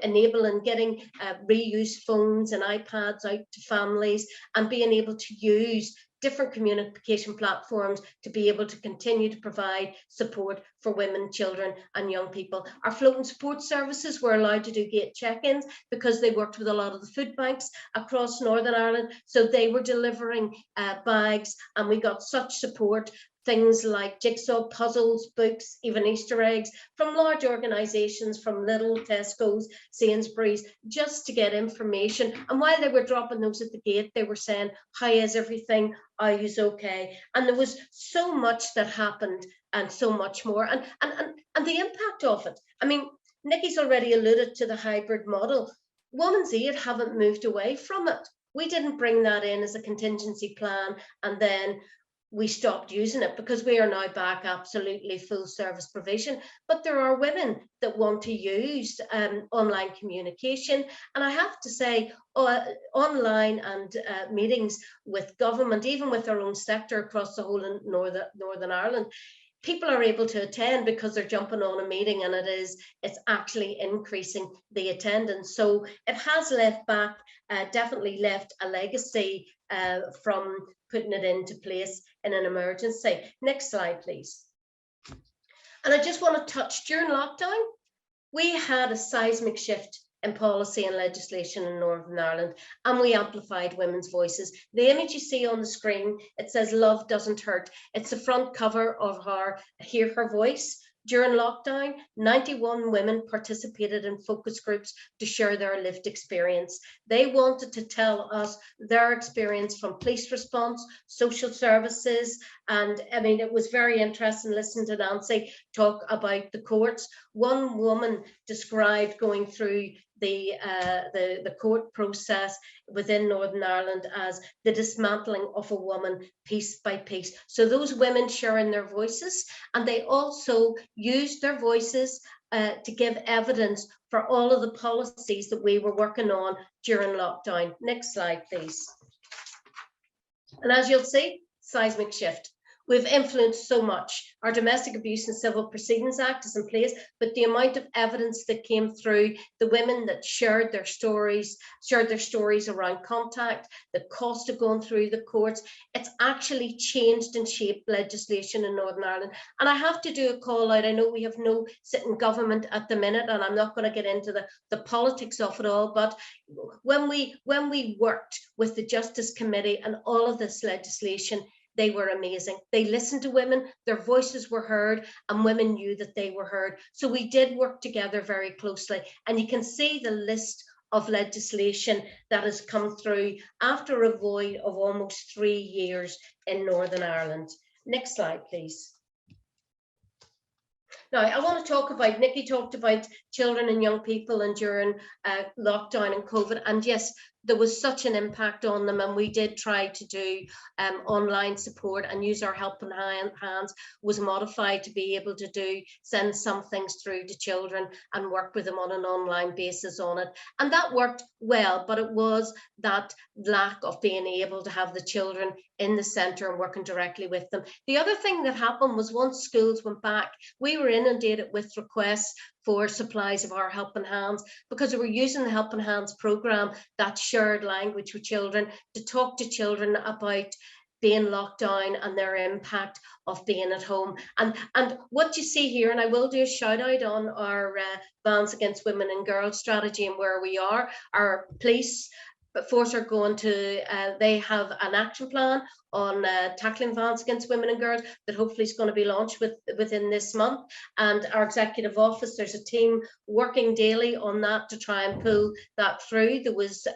[SPEAKER 4] enabling getting reused phones and iPads out to families and being able to use different communication platforms to be able to continue to provide support for women, children and young people. Our floating support services were allowed to do gate check-ins because they worked with a lot of the food banks across Northern Ireland. So they were delivering bags, and we got such support. Things like jigsaw puzzles, books, even Easter eggs from large organisations, from Lidl, Tesco's, Sainsbury's, just to get information. And while they were dropping those at the gate, they were saying, how is everything? Are you okay? And there was so much that happened and so much more. And the impact of it. I mean, Nikki's already alluded to the hybrid model. Women's Aid haven't moved away from it. We didn't bring that in as a contingency plan and then we stopped using it, because we are now back absolutely full service provision. But there are women that want to use online communication. And I have to say, online and meetings with government, even with our own sector across the whole of Northern Ireland, people are able to attend because they're jumping on a meeting, and it's actually increasing the attendance. So it has definitely left a legacy from putting it into place in an emergency. Next slide, please. And I just want to touch, during lockdown, we had a seismic shift in policy and legislation in Northern Ireland, and we amplified women's voices. The image you see on the screen, it says "Love Doesn't Hurt." It's the front cover of our Hear Her Voice. During lockdown, 91 women participated in focus groups to share their lived experience. They wanted to tell us their experience from police response, social services, and I mean, it was very interesting listening to Nancy talk about the courts. One woman described going through the court process within Northern Ireland as the dismantling of a woman piece by piece. So those women sharing their voices, and they also used their voices to give evidence for all of the policies that we were working on during lockdown. Next slide, please. And as you'll see, seismic shift. We've influenced so much. Our Domestic Abuse and Civil Proceedings Act is in place, but the amount of evidence that came through, the women that shared their stories around contact, the cost of going through the courts, it's actually changed and shaped legislation in Northern Ireland. And I have to do a call out. I know we have no sitting government at the minute, and I'm not going to get into the politics of it all, but when we worked with the Justice Committee and all of this legislation, they were amazing. They listened to women, their voices were heard, and women knew that they were heard. So we did work together very closely. And you can see the list of legislation that has come through after a void of almost 3 years in Northern Ireland. Next slide, please. Now, I want to talk about, Nikki talked about children and young people and during lockdown and COVID. And yes, there was such an impact on them, and we did try to do online support and use our helping hands was modified to be able to send some things through to children and work with them on an online basis on it. And that worked well, but it was that lack of being able to have the children in the centre and working directly with them. The other thing that happened was once schools went back, we were inundated with requests for supplies of our helping hands, because we were using the helping hands programme, that shared language with children, to talk to children about being locked down and their impact of being at home. And what you see here, and I will do a shout out on our Violence Against Women and Girls strategy and where we are, our police force are going to, they have an action plan on tackling violence against women and girls that hopefully is going to be launched within this month. And our executive office, there's a team working daily on that to try and pull that through. There was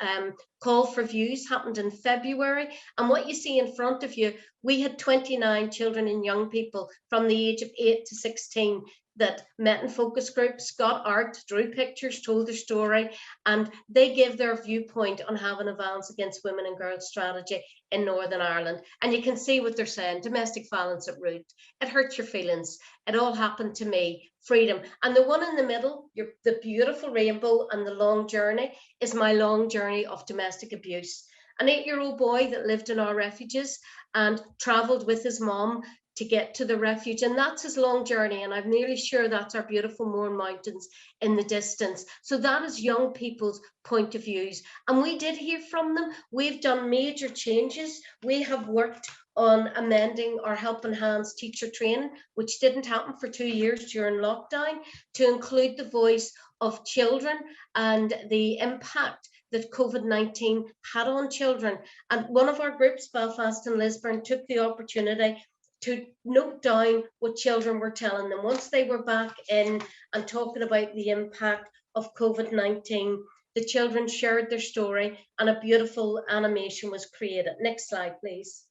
[SPEAKER 4] call for views happened in February, and what you see in front of you, we had 29 children and young people from the age of 8 to 16 that met in focus groups, got art, drew pictures, told their story, and they give their viewpoint on having a violence against women and girls strategy in Northern Ireland. And you can see what they're saying: domestic violence at root, it hurts your feelings, it all happened to me, freedom. And the one in the middle, the beautiful rainbow and the long journey, is my long journey of domestic abuse. An 8-year-old boy that lived in our refuges and travelled with his mom to get to the refuge, and that's his long journey, and I'm nearly sure that's our beautiful Mourne Mountains in the distance. So that is young people's point of views, and we did hear from them. We've done major changes. We have worked on amending our Helping Hands teacher training, which didn't happen for 2 years during lockdown, to include the voice of children and the impact that COVID-19 had on children. And one of our groups, Belfast and Lisburn, took the opportunity to note down what children were telling them. Once they were back in and talking about the impact of COVID-19, the children shared their story and a beautiful animation was created. Next slide, please.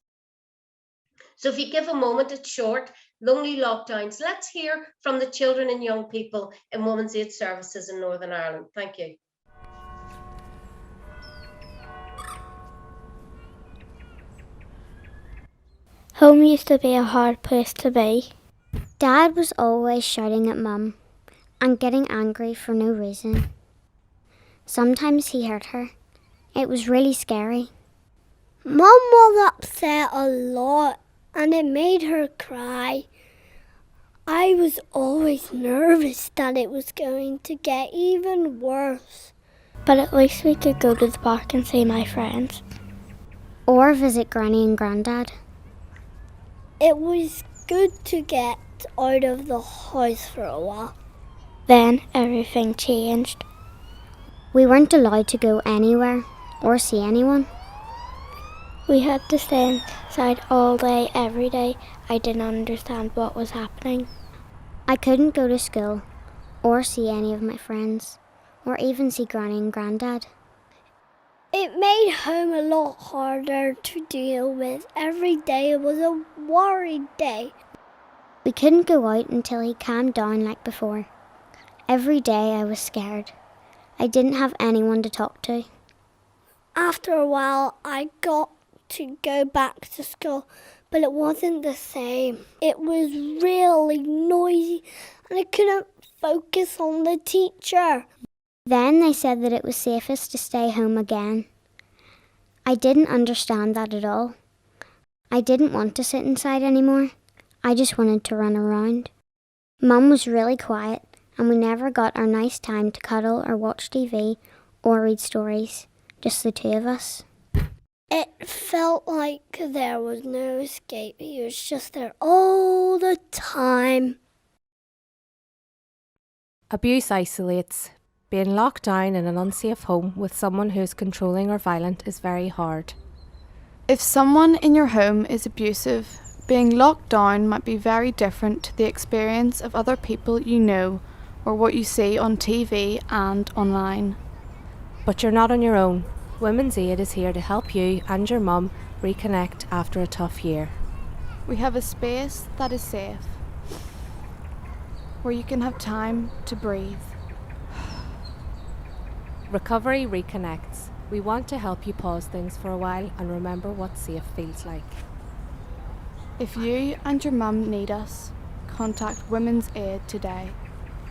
[SPEAKER 4] So if you give a moment, it's short. Lonely lockdowns. Let's hear from the children and young people in Women's Aid Services in Northern Ireland. Thank you.
[SPEAKER 5] Home used to be a hard place to be. Dad was always shouting at Mum and getting angry for no reason. Sometimes he hurt her. It was really scary.
[SPEAKER 6] Mum was upset a lot and it made her cry. I was always nervous that it was going to get even worse.
[SPEAKER 5] But at least we could go to the park and see my friends. Or visit Granny and Grandad.
[SPEAKER 6] It was good to get out of the house for a while.
[SPEAKER 5] Then everything changed. We weren't allowed to go anywhere or see anyone. We had to stay inside all day, every day. I didn't understand what was happening. I couldn't go to school or see any of my friends or even see Granny and Grandad.
[SPEAKER 6] It made home a lot harder to deal with. Every day was a worried day.
[SPEAKER 5] We couldn't go out until he calmed down like before. Every day I was scared. I didn't have anyone to talk to.
[SPEAKER 6] After a while, I got to go back to school, but it wasn't the same. It was really noisy and I couldn't focus on the teacher.
[SPEAKER 5] Then they said that it was safest to stay home again. I didn't understand that at all. I didn't want to sit inside anymore. I just wanted to run around. Mum was really quiet and we never got our nice time to cuddle or watch TV or read stories, just the two of us.
[SPEAKER 6] It felt like there was no escape. He was just there all the time.
[SPEAKER 7] Abuse isolates. Being locked down in an unsafe home with someone who is controlling or violent is very hard.
[SPEAKER 8] If someone in your home is abusive, being locked down might be very different to the experience of other people you know or what you see on TV and online.
[SPEAKER 7] But you're not on your own. Women's Aid is here to help you and your mum reconnect after a tough year.
[SPEAKER 8] We have a space that is safe, where you can have time to breathe.
[SPEAKER 7] Recovery reconnects. We want to help you pause things for a while and remember what safe feels like.
[SPEAKER 8] If you and your mum need us, contact Women's Aid today.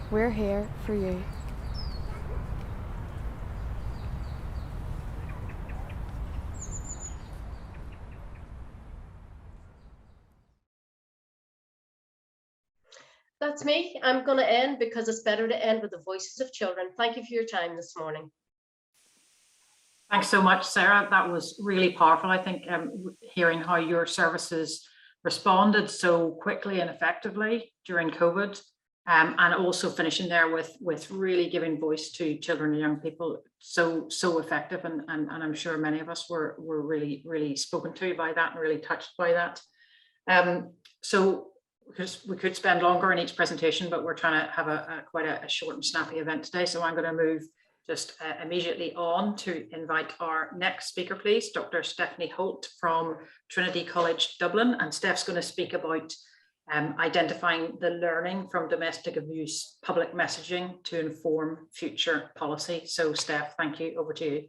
[SPEAKER 8] We're here for you.
[SPEAKER 4] That's me. I'm going to end because it's better to end with the voices of children. Thank you for your time this morning.
[SPEAKER 1] Thanks so much, Sarah. That was really powerful. I think hearing how your services responded so quickly and effectively during COVID, and also finishing there with really giving voice to children and young people, so effective. And I'm sure many of us were really, really spoken to by that and really touched by that. So because we could spend longer in each presentation, but we're trying to have quite a short and snappy event today. So I'm going to move just immediately on to invite our next speaker, please, Dr. Stephanie Holt from Trinity College Dublin. And Steph's going to speak about identifying the learning from domestic abuse public messaging to inform future policy. So Steph, thank you. Over to you.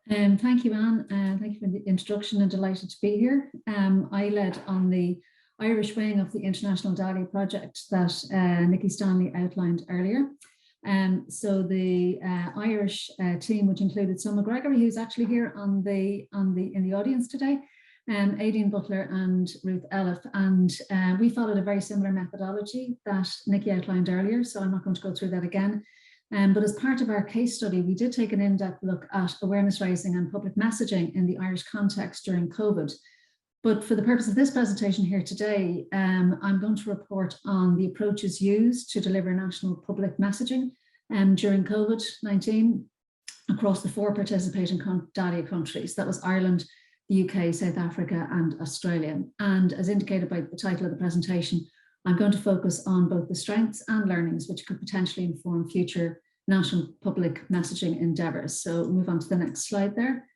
[SPEAKER 9] Thank you, Anne. Thank you for the introduction and delighted to be here. I led on the Irish wing of the International Dahlia project that Nikki Stanley outlined earlier. So the Irish team, which included Summa Gregory, who's actually here in the audience today, Aidan Butler and Ruth Elif, and we followed a very similar methodology that Nikki outlined earlier, so I'm not going to go through that again. But as part of our case study, we did take an in-depth look at awareness raising and public messaging in the Irish context during COVID. But for the purpose of this presentation here today, I'm going to report on the approaches used to deliver national public messaging during COVID-19 across the 4 participating Dahlia countries. That was Ireland, the UK, South Africa, and Australia. And as indicated by the title of the presentation, I'm going to focus on both the strengths and learnings which could potentially inform future national public messaging endeavours. So move on to the next slide there.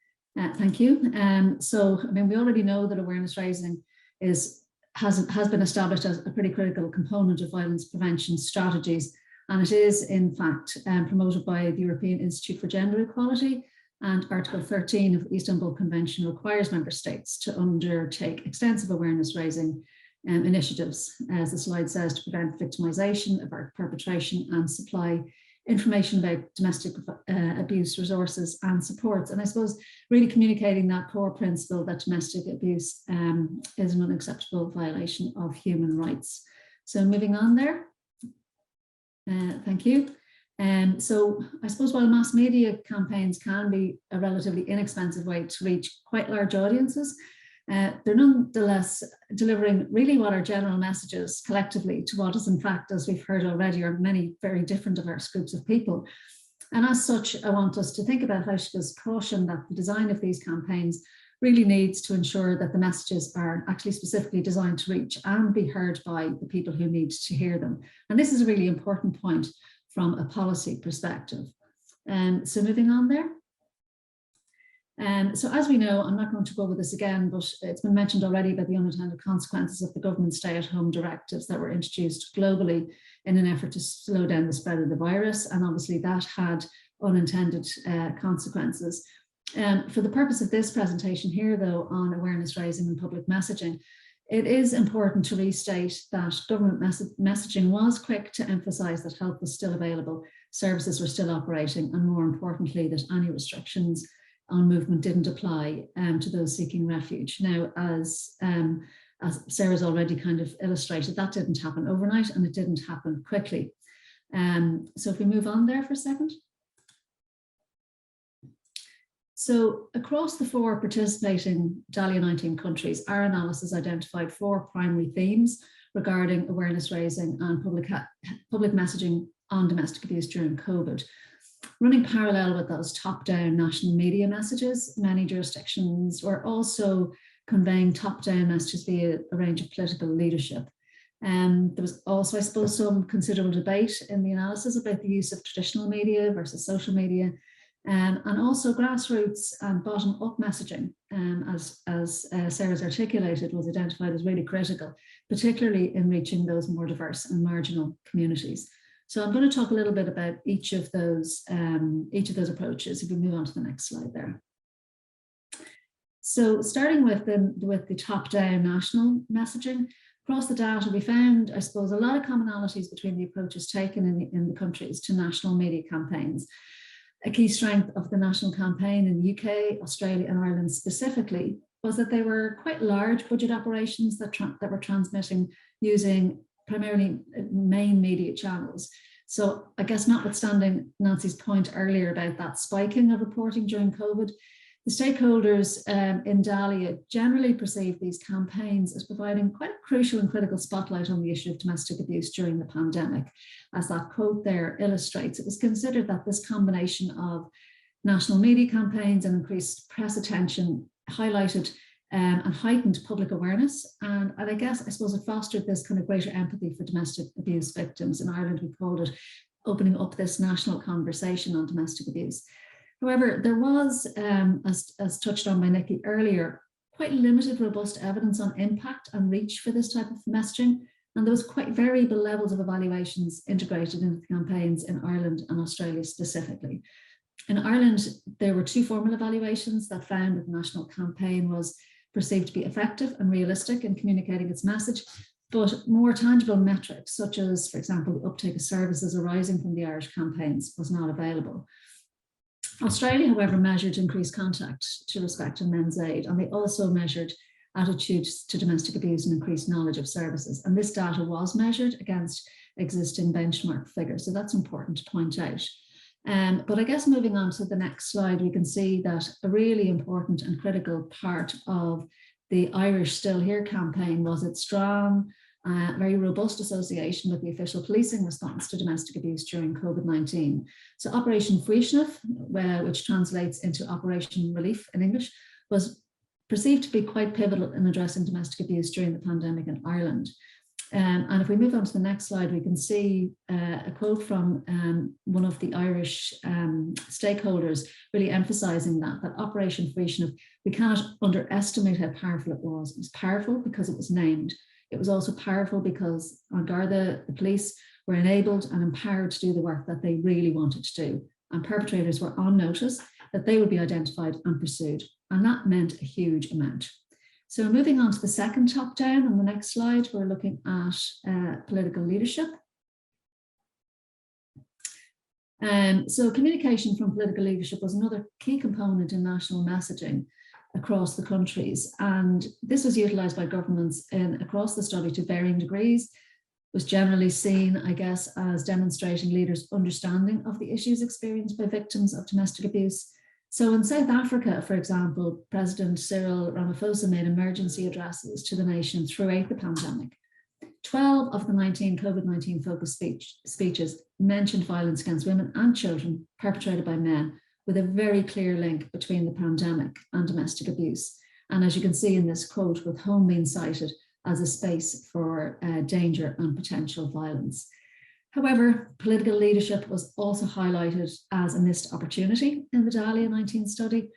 [SPEAKER 9] Thank you. So, I mean, we already know that awareness raising has been established as a pretty critical component of violence prevention strategies, and it is in fact promoted by the European Institute for Gender Equality And Article 13 of the Istanbul Convention requires member states to undertake extensive awareness raising initiatives, as the slide says, to prevent victimization, avert perpetration, and supply information about domestic abuse resources and supports. And I suppose really communicating that core principle that domestic abuse is an unacceptable violation of human rights. So moving on there. Thank you. So I suppose while mass media campaigns can be a relatively inexpensive way to reach quite large audiences, they're nonetheless delivering really what are general messages collectively to what is in fact, as we've heard already, are many very different diverse groups of people. And as such, I want us to think about Taoiseach's caution that the design of these campaigns really needs to ensure that the messages are actually specifically designed to reach and be heard by the people who need to hear them. And this is a really important point from a policy perspective. So moving on there. So as we know, I'm not going to go over this again, but it's been mentioned already about the unintended consequences of the government stay-at-home directives that were introduced globally in an effort to slow down the spread of the virus. And obviously that had unintended consequences. For the purpose of this presentation here, though, on awareness raising and public messaging, it is important to restate that government messaging was quick to emphasise that help was still available, services were still operating, and more importantly, that any restrictions on movement didn't apply to those seeking refuge. Now, as Sarah's already kind of illustrated, that didn't happen overnight and it didn't happen quickly. So if we move on there for a second. So across the 4 participating DALIA 19 countries, our analysis identified 4 primary themes regarding awareness raising and public messaging on domestic abuse during COVID. Running parallel with those top-down national media messages, many jurisdictions were also conveying top-down messages via a range of political leadership. There was also, I suppose, some considerable debate in the analysis about the use of traditional media versus social media, and also grassroots and bottom-up messaging, as Sarah's articulated, was identified as really critical, particularly in reaching those more diverse and marginal communities. So I'm going to talk a little bit about each of those approaches. If we move on to the next slide there. So starting with the top-down national messaging, across the data we found, I suppose, a lot of commonalities between the approaches taken in the countries to national media campaigns. A key strength of the national campaign in the UK, Australia and Ireland specifically was that they were quite large budget operations that were transmitting using primarily main media channels. So I guess notwithstanding Nancy's point earlier about that spiking of reporting during COVID, the stakeholders in DALIA generally perceived these campaigns as providing quite a crucial and critical spotlight on the issue of domestic abuse during the pandemic. As that quote there illustrates, it was considered that this combination of national media campaigns and increased press attention highlighted and heightened public awareness. And I suppose it fostered this kind of greater empathy for domestic abuse victims. In Ireland, we called it opening up this national conversation on domestic abuse. However, there was, as touched on by Nikki earlier, quite limited robust evidence on impact and reach for this type of messaging. And there was quite variable levels of evaluations integrated into the campaigns in Ireland and Australia specifically. In Ireland, there were 2 formal evaluations that found that the national campaign was perceived to be effective and realistic in communicating its message, but more tangible metrics, such as, for example, the uptake of services arising from the Irish campaigns, was not available. Australia, however, measured increased contact to respect and men's aid, and they also measured attitudes to domestic abuse and increased knowledge of services. And this data was measured against existing benchmark figures, so that's important to point out. But I guess moving on to the next slide, we can see that a really important and critical part of the Irish Still Here campaign was its strong, very robust association with the official policing response to domestic abuse during COVID-19. So Operation Fuaisneamh, which translates into Operation Relief in English, was perceived to be quite pivotal in addressing domestic abuse during the pandemic in Ireland. And if we move on to the next slide, we can see a quote from one of the Irish stakeholders really emphasising that Operation Fuaisneamh, we cannot underestimate how powerful it was. It was powerful because it was named. It was also powerful because An Garda, the police, were enabled and empowered to do the work that they really wanted to do. And perpetrators were on notice that they would be identified and pursued. And that meant a huge amount. So moving on to the second top down on the next slide, we're looking at political leadership. So communication from political leadership was another key component in national messaging across the countries. And this was utilised by governments across the study to varying degrees, was generally seen, I guess, as demonstrating leaders' understanding of the issues experienced by victims of domestic abuse. So in South Africa, for example, President Cyril Ramaphosa made emergency addresses to the nation throughout the pandemic. 12 of the 19 COVID-19 focused speeches mentioned violence against women and children perpetrated by men, with a very clear link between the pandemic and domestic abuse. And as you can see in this quote, with home being cited as a space for danger and potential violence. However, political leadership was also highlighted as a missed opportunity in the Dahlia 19 study.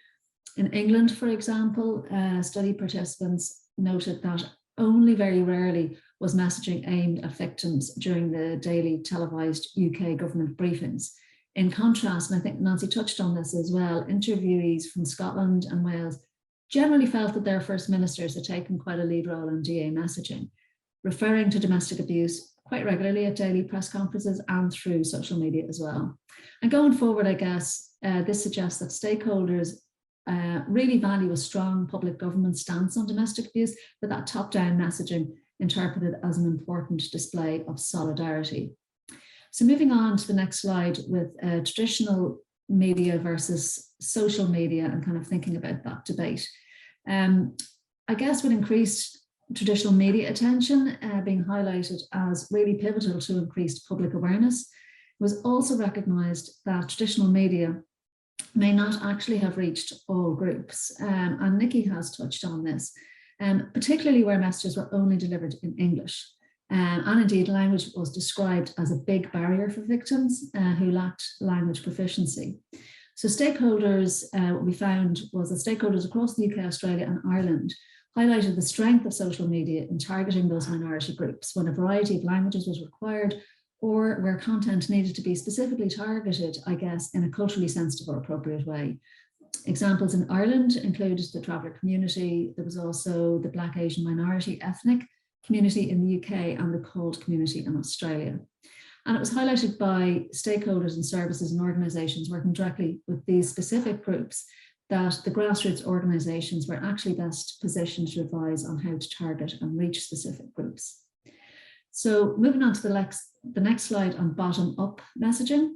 [SPEAKER 9] In England, for example, study participants noted that only very rarely was messaging aimed at victims during the daily televised UK government briefings. In contrast, and I think Nancy touched on this as well, interviewees from Scotland and Wales generally felt that their first ministers had taken quite a lead role in DA messaging, referring to domestic abuse quite regularly at daily press conferences and through social media as well. And going forward, I guess, this suggests that stakeholders really value a strong public government stance on domestic abuse, but that top-down messaging interpreted as an important display of solidarity. So moving on to the next slide with traditional media versus social media and kind of thinking about that debate. I guess with increased traditional media attention being highlighted as really pivotal to increased public awareness, it was also recognised that traditional media may not actually have reached all groups. And Nikki has touched on this, particularly where messages were only delivered in English. And indeed, language was described as a big barrier for victims who lacked language proficiency. So stakeholders, what we found was that stakeholders across the UK, Australia and Ireland highlighted the strength of social media in targeting those minority groups when a variety of languages was required or where content needed to be specifically targeted, I guess, in a culturally sensitive or appropriate way. Examples in Ireland included the traveller community. There was also the Black Asian minority ethnic community in the UK and the CALD community in Australia. And it was highlighted by stakeholders and services and organisations working directly with these specific groups that the grassroots organisations were actually best positioned to advise on how to target and reach specific groups. So moving on to the next slide on bottom-up messaging.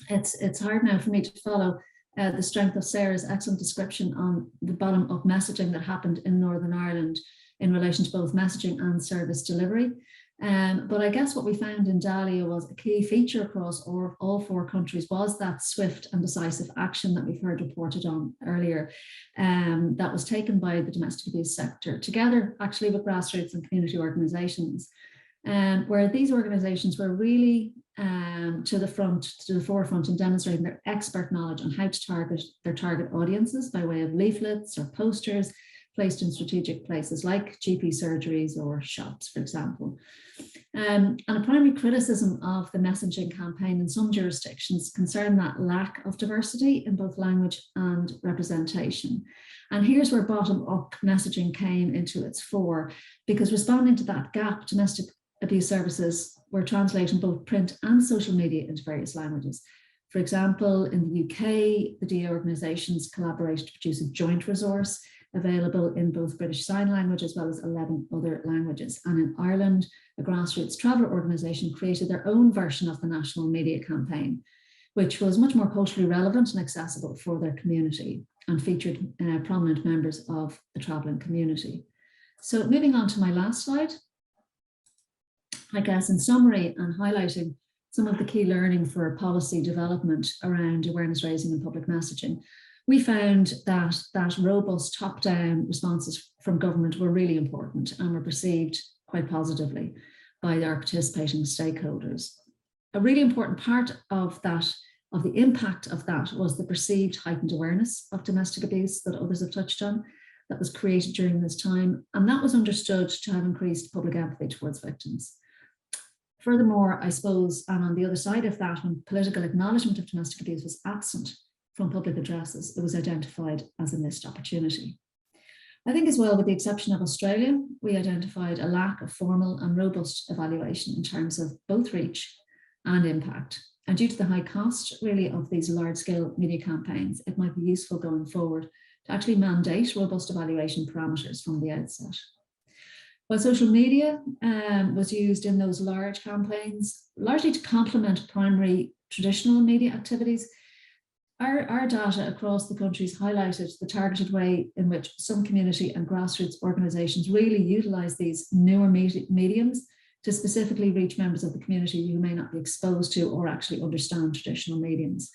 [SPEAKER 9] It's hard now for me to follow the strength of Sarah's excellent description on the bottom-up messaging that happened in Northern Ireland in relation to both messaging and service delivery. But I guess what we found in Dahlia was a key feature across all four countries was that swift and decisive action that we've heard reported on earlier that was taken by the domestic abuse sector, together actually with grassroots and community organisations, where these organisations were really to the forefront in demonstrating their expert knowledge on how to target their target audiences by way of leaflets or posters placed in strategic places like GP surgeries or shops, for example. And a primary criticism of the messaging campaign in some jurisdictions concerned that lack of diversity in both language and representation. And here's where bottom-up messaging came into its fore, because responding to that gap, domestic abuse services were translating both print and social media into various languages. For example, in the UK, the DA organisations collaborated to produce a joint resource available in both British Sign Language as well as 11 other languages. And in Ireland, a grassroots traveller organisation created their own version of the national media campaign, which was much more culturally relevant and accessible for their community and featured prominent members of the travelling community. So moving on to my last slide, I guess in summary and highlighting some of the key learning for policy development around awareness raising and public messaging, we found that robust top-down responses from government were really important and were perceived quite positively by our participating stakeholders. A really important part of the impact of that was the perceived heightened awareness of domestic abuse that others have touched on that was created during this time, and that was understood to have increased public empathy towards victims. Furthermore, I suppose, and on the other side of that, when political acknowledgement of domestic abuse was absent, from public addresses, it was identified as a missed opportunity. I think as well, with the exception of Australia, we identified a lack of formal and robust evaluation in terms of both reach and impact. And due to the high cost really of these large scale media campaigns, it might be useful going forward to actually mandate robust evaluation parameters from the outset. While social media was used in those large campaigns, largely to complement primary traditional media activities, our data across the countries highlighted the targeted way in which some community and grassroots organisations really utilise these newer mediums to specifically reach members of the community who may not be exposed to or actually understand traditional mediums.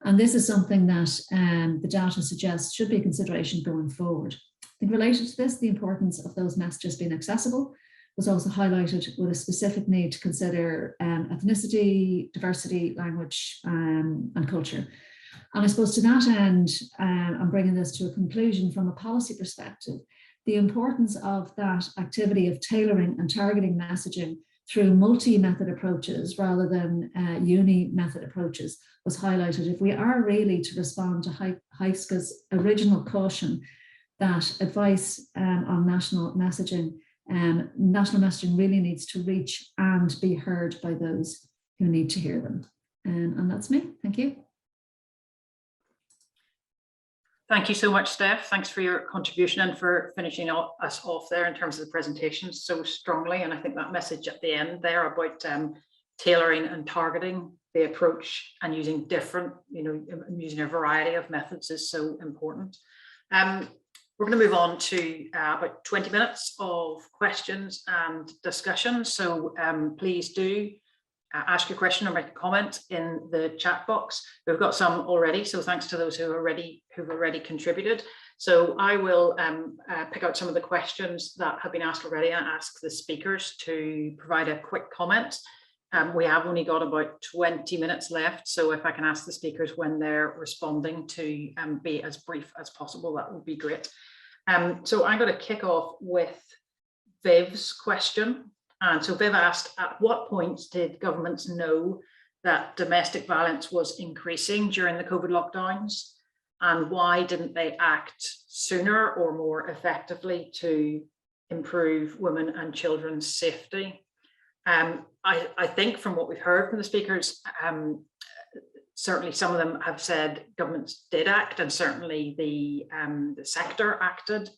[SPEAKER 9] And this is something that the data suggests should be a consideration going forward. I think related to this, the importance of those messages being accessible was also highlighted, with a specific need to consider ethnicity, diversity, language, and culture. And I suppose to that end, I'm bringing this to a conclusion from a policy perspective. The importance of that activity of tailoring and targeting messaging through multi-method approaches rather than uni-method approaches was highlighted. If we are really to respond to HYSCA's original caution that advice on national messaging really needs to reach and be heard by those who need to hear them. And that's me. Thank you.
[SPEAKER 1] Thank you so much, Steph. Thanks for your contribution and for finishing us off there in terms of the presentation so strongly. And I think that message at the end there about tailoring and targeting the approach and using different, using a variety of methods is so important. We're going to move on to about 20 minutes of questions and discussion. So please do ask your question or make a comment in the chat box. We've got some already, so thanks to those who've already contributed. So I will pick out some of the questions that have been asked already and ask the speakers to provide a quick comment. We have only got about 20 minutes left, so if I can ask the speakers when they're responding to be as brief as possible, that would be great. So I'm going to kick off with Viv's question. And so Viv asked, at what point did governments know that domestic violence was increasing during the COVID lockdowns? And why didn't they act sooner or more effectively to improve women and children's safety? I think from what we've heard from the speakers, certainly some of them have said governments did act, and certainly the sector acted.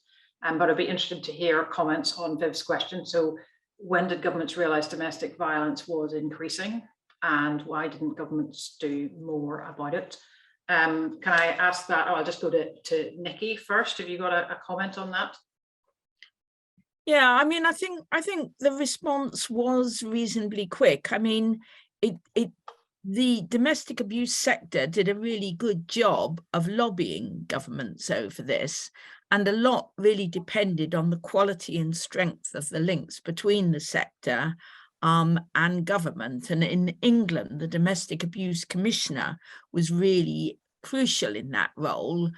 [SPEAKER 1] But I'd be interested to hear comments on Viv's question. So when did governments realise domestic violence was increasing, and why didn't governments do more about it? Can I ask that? Oh, I'll just go to Nikki first. Have you got a comment on that?
[SPEAKER 2] Yeah, I mean, I think the response was reasonably quick. I mean, the domestic abuse sector did a really good job of lobbying governments over this, and a lot really depended on the quality and strength of the links between the sector and government. And in England, the Domestic Abuse Commissioner was really crucial in that role,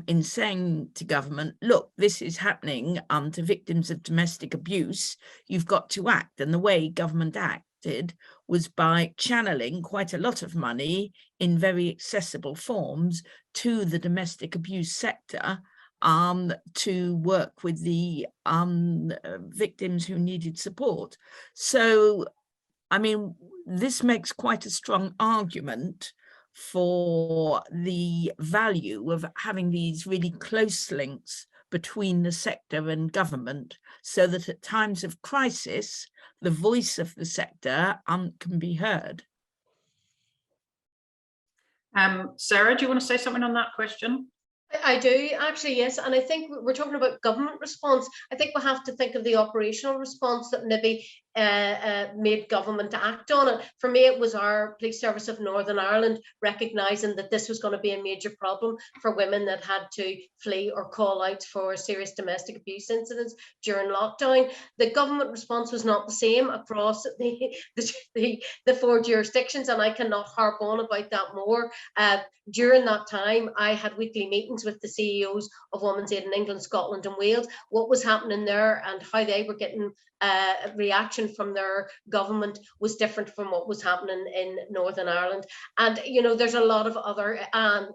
[SPEAKER 2] in saying to government, look, this is happening to victims of domestic abuse, you've got to act. And the way government acted was by channeling quite a lot of money in very accessible forms to the domestic abuse sector to work with the victims who needed support. So, I mean, this makes quite a strong argument for the value of having these really close links between the sector and government, so that at times of crisis, the voice of the sector can be heard.
[SPEAKER 1] Sarah, do you want to say something on that question?
[SPEAKER 4] I do actually, yes. And I think we're talking about government response. I think we have to think of the operational response that maybe made government act on it. For me, it was our Police Service of Northern Ireland recognising that this was going to be a major problem for women that had to flee or call out for serious domestic abuse incidents during lockdown. The government response was not the same across the 4 jurisdictions, and I cannot harp on about that more. During that time, I had weekly meetings with the CEOs of Women's Aid in England, Scotland and Wales, what was happening there and how they were getting reaction from their government was different from what was happening in Northern Ireland. And, you know, there's a lot of other,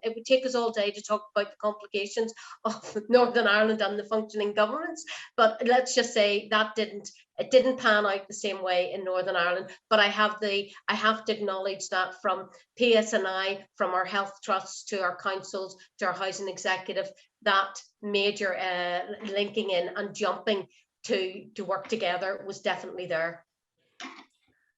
[SPEAKER 4] it would take us all day to talk about the complications of Northern Ireland and the functioning governments, but let's just say that it didn't pan out the same way in Northern Ireland. But I have to acknowledge that from PSNI, from our health trusts to our councils to our housing executive, that major linking in and jumping to work together was definitely there.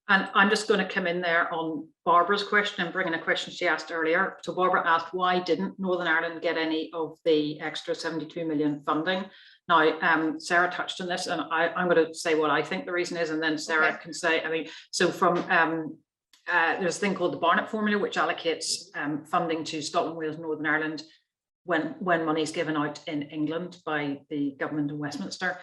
[SPEAKER 1] And I'm just going to come in there on Barbara's question and bring in a question she asked earlier. So Barbara asked, why didn't Northern Ireland get any of the extra 72 million funding? Now, Sarah touched on this, and I'm going to say what I think the reason is, and then Sarah can say, I mean, so from there's a thing called the Barnett formula, which allocates funding to Scotland, Wales, Northern Ireland when money is given out in England by the government in Westminster.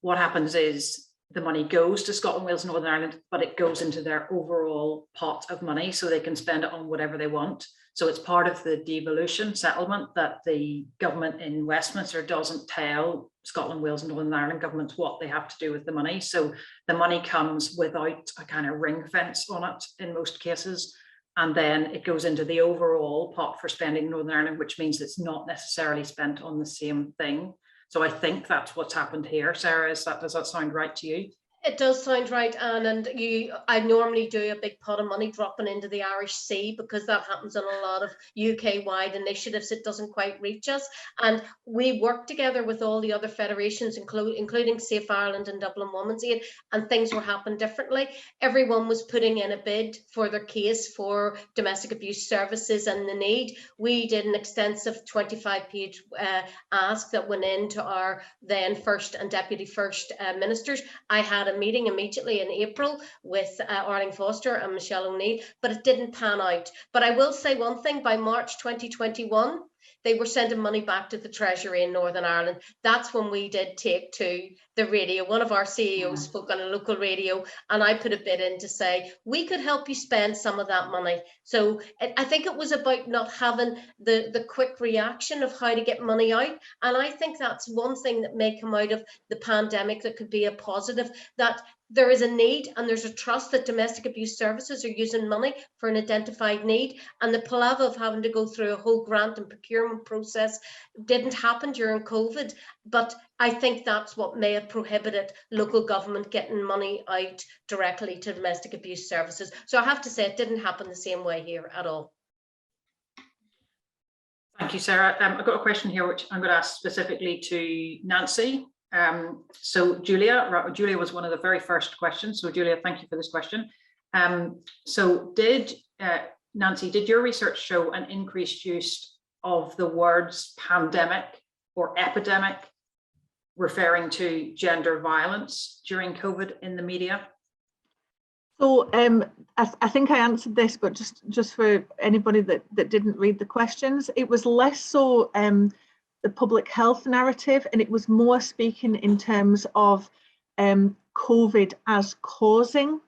[SPEAKER 1] What happens is the money goes to Scotland, Wales, Northern Ireland, but it goes into their overall pot of money so they can spend it on whatever they want. So it's part of the devolution settlement that the government in Westminster doesn't tell Scotland, Wales, and Northern Ireland governments what they have to do with the money. So the money comes without a kind of ring fence on it in most cases. And then it goes into the overall pot for spending in Northern Ireland, which means it's not necessarily spent on the same thing. So I think that's what's happened here. Sarah, does that sound right to you?
[SPEAKER 4] It does sound right, Anne, and I normally do a big pot of money dropping into the Irish Sea because that happens on a lot of UK-wide initiatives. It doesn't quite reach us, and we work together with all the other federations, including Safe Ireland and Dublin Women's Aid, and things were happening differently. Everyone was putting in a bid for their case for domestic abuse services and the need. We did an extensive 25-page ask that went into our then first and deputy first ministers. I had a meeting immediately in April with Arlene Foster and Michelle O'Neill, but it didn't pan out. But I will say one thing, by March 2021, they were sending money back to the Treasury in Northern Ireland. That's when we did take to the radio. One of our CEOs spoke on a local radio, and I put a bid in to say, we could help you spend some of that money. So I think it was about not having the quick reaction of how to get money out. And I think that's one thing that may come out of the pandemic that could be a positive, that there is a need and there's a trust that domestic abuse services are using money for an identified need. And the palaver of having to go through a whole grant and procurement process didn't happen during COVID. But I think that's what may have prohibited local government getting money out directly to domestic abuse services. So I have to say it didn't happen the same way here at all.
[SPEAKER 1] Thank you, Sarah. I've got a question here which I'm going to ask specifically to Nancy. So Julia was one of the very first questions. So Julia, thank you for this question. So Nancy, did your research show an increased use of the words pandemic or epidemic referring to gender violence during COVID in the media?
[SPEAKER 3] So I think I answered this, but just for anybody that didn't read the questions, it was less so the public health narrative, and it was more speaking in terms of COVID as causing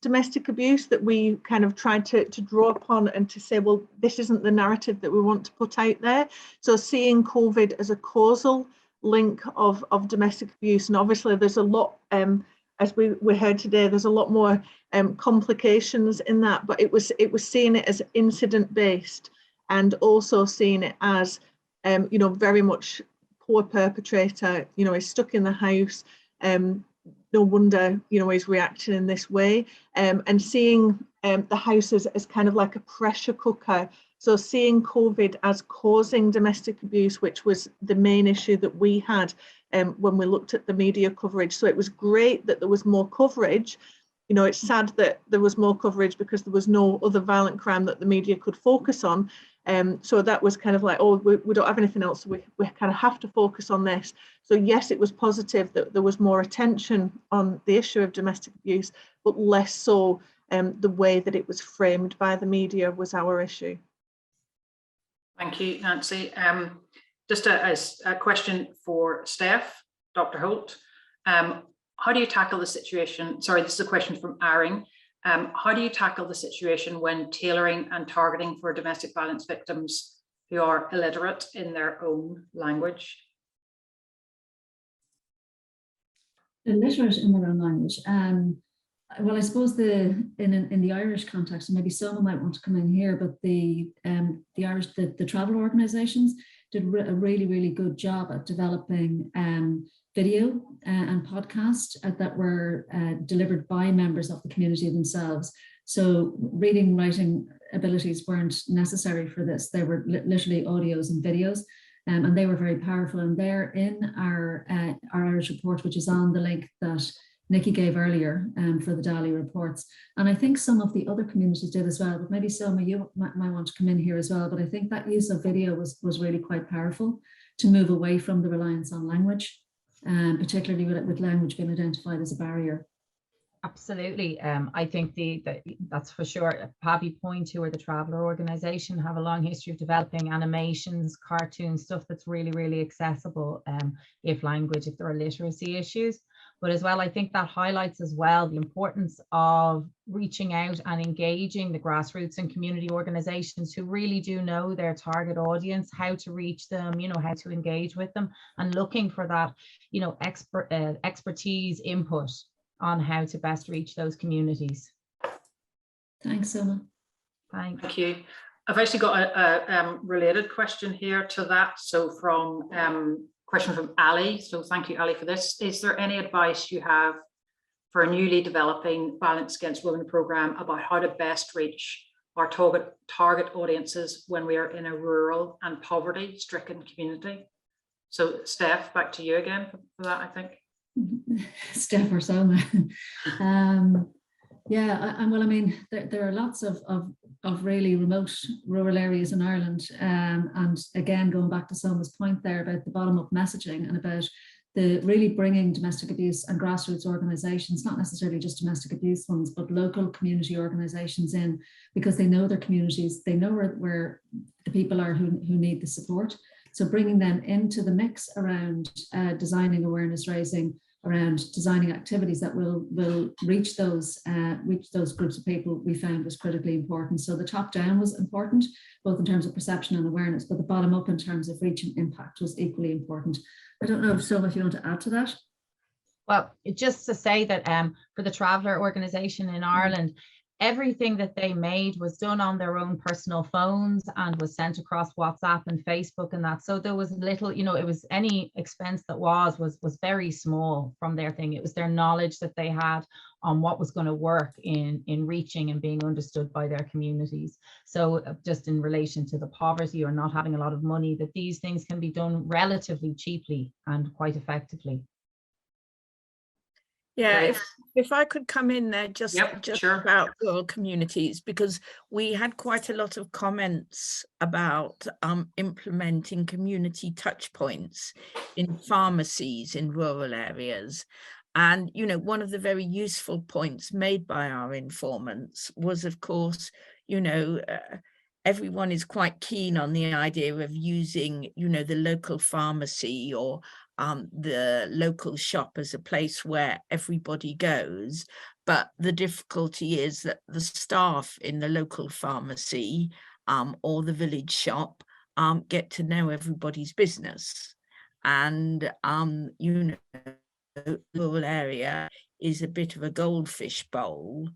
[SPEAKER 3] domestic abuse, that we kind of tried to draw upon and to say, well, this isn't the narrative that we want to put out there. So seeing COVID as a causal link of domestic abuse, and obviously there's a lot, as we heard today, there's a lot more complications in that, but it was seeing it as incident based, and also seeing it as you know, very much poor perpetrator, you know, is stuck in the house, no wonder, you know, he's reacting in this way, and seeing the house as kind of like a pressure cooker. So seeing COVID as causing domestic abuse, which was the main issue that we had when we looked at the media coverage. So it was great that there was more coverage. You know, it's sad that there was more coverage because there was no other violent crime that the media could focus on. So that was kind of like, oh, we don't have anything else, so we kind of have to focus on this. So yes, it was positive that there was more attention on the issue of domestic abuse, but less so the way that it was framed by the media was our issue.
[SPEAKER 1] Thank you, Nancy. Just a question for Steph, Dr. Holt. How do you tackle the situation? Sorry, this is a question from Aring. How do you tackle the situation when tailoring and targeting for domestic violence victims who are illiterate in their own language?
[SPEAKER 9] Illiterate in their own language. Well, I suppose in the Irish context, and maybe Soma might want to come in here, but the Irish the travel organisations did a really good job at developing video and podcast that were delivered by members of the community themselves. So reading, writing abilities weren't necessary for this. They were literally audios and videos. And they were very powerful, and they're in our Irish report, which is on the link that Nikki gave earlier for the DALI reports. And I think some of the other communities did as well, but maybe Selma, you might want to come in here as well. But I think that use of video was really quite powerful to move away from the reliance on language, particularly with language being identified as a barrier.
[SPEAKER 10] Absolutely. I think that's for sure. Pavi Point, who are the Traveller Organisation, have a long history of developing animations, cartoons, stuff that's really accessible if there are literacy issues. But as well, I think that highlights as well the importance of reaching out and engaging the grassroots and community organisations who really do know their target audience, how to reach them, how to engage with them, and looking for that, expertise input on how to best reach those communities.
[SPEAKER 9] Thanks, Soma.
[SPEAKER 1] Thank you. I've actually got a related question here to that. So question from Ali. So thank you, Ali, for this. Is there any advice you have for a newly developing Violence Against Women program about how to best reach our target audiences when we are in a rural and poverty-stricken community? So Steph, back to you again for that, I think.
[SPEAKER 9] Steph or Soma. Yeah, well, I mean, there are lots of really remote rural areas in Ireland. And again, going back to Soma's point there about the bottom-up messaging and about the really bringing domestic abuse and grassroots organisations, not necessarily just domestic abuse ones, but local community organisations in, because they know their communities, they know where the people are who need the support. So bringing them into the mix around designing awareness raising, around designing activities that will reach those groups of people, we found was critically important. So the top down was important, both in terms of perception and awareness, but the bottom up in terms of reach and impact was equally important. I don't know, Soma, if you want to add to that.
[SPEAKER 10] Well, just to say that for the Traveller Organisation in Ireland, everything that they made was done on their own personal phones and was sent across WhatsApp and Facebook and that. So there was little, it was any expense that was very small from their thing. It was their knowledge that they had on what was going to work in reaching and being understood by their communities. So just in relation to the poverty or not having a lot of money, that these things can be done relatively cheaply and quite effectively.
[SPEAKER 2] Yeah, if I could come in there just
[SPEAKER 1] sure.
[SPEAKER 2] About rural communities, because we had quite a lot of comments about implementing community touch points in pharmacies in rural areas. And, one of the very useful points made by our informants was, of course, everyone is quite keen on the idea of using, the local pharmacy or the local shop as a place where everybody goes. But the difficulty is that the staff in the local pharmacy or the village shop get to know everybody's business. And, the rural area is a bit of a goldfish bowl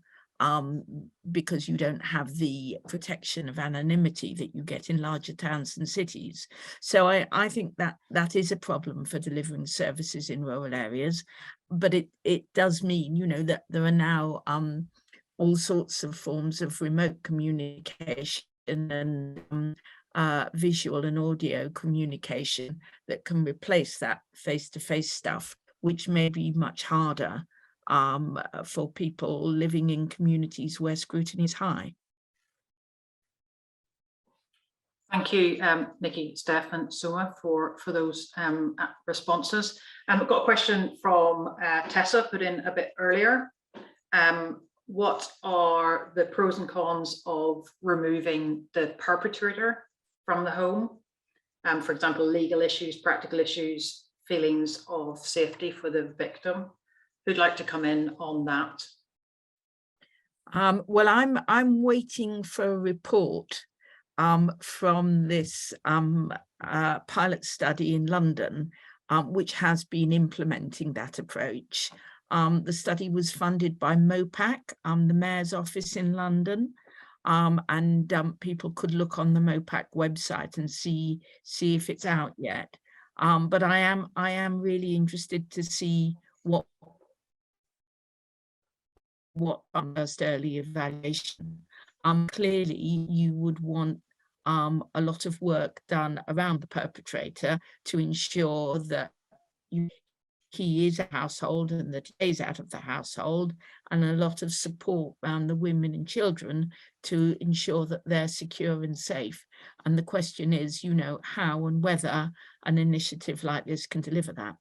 [SPEAKER 2] because you don't have the protection of anonymity that you get in larger towns and cities. So I think that is a problem for delivering services in rural areas, but it does mean, that there are now all sorts of forms of remote communication and visual and audio communication that can replace that face-to-face stuff, which may be much harder for people living in communities where scrutiny is high.
[SPEAKER 1] Thank you, Nikki, Steph and Soma for those responses. I've got a question from Tessa put in a bit earlier. What are the pros and cons of removing the perpetrator from the home? For example, legal issues, practical issues, feelings of safety for the victim. Who'd like to come in on that?
[SPEAKER 2] Well, I'm waiting for a report from this pilot study in London which has been implementing that approach. The study was funded by MOPAC, the Mayor's Office in London, and people could look on the MOPAC website and see if it's out yet. But I am really interested to see what first early evaluation. Clearly, you would want a lot of work done around the perpetrator to ensure that he is a household and that he is out of the household, and a lot of support around the women and children to ensure that they're secure and safe. And the question is, how and whether an initiative like this can deliver that.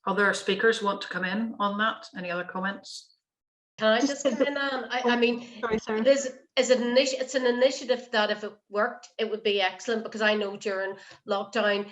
[SPEAKER 1] Other speakers want to come in on that? Any other comments?
[SPEAKER 4] Can I just come in, Anne? I mean,
[SPEAKER 3] Sorry, Sarah.
[SPEAKER 4] it's an initiative that if it worked, it would be excellent, because I know during lockdown,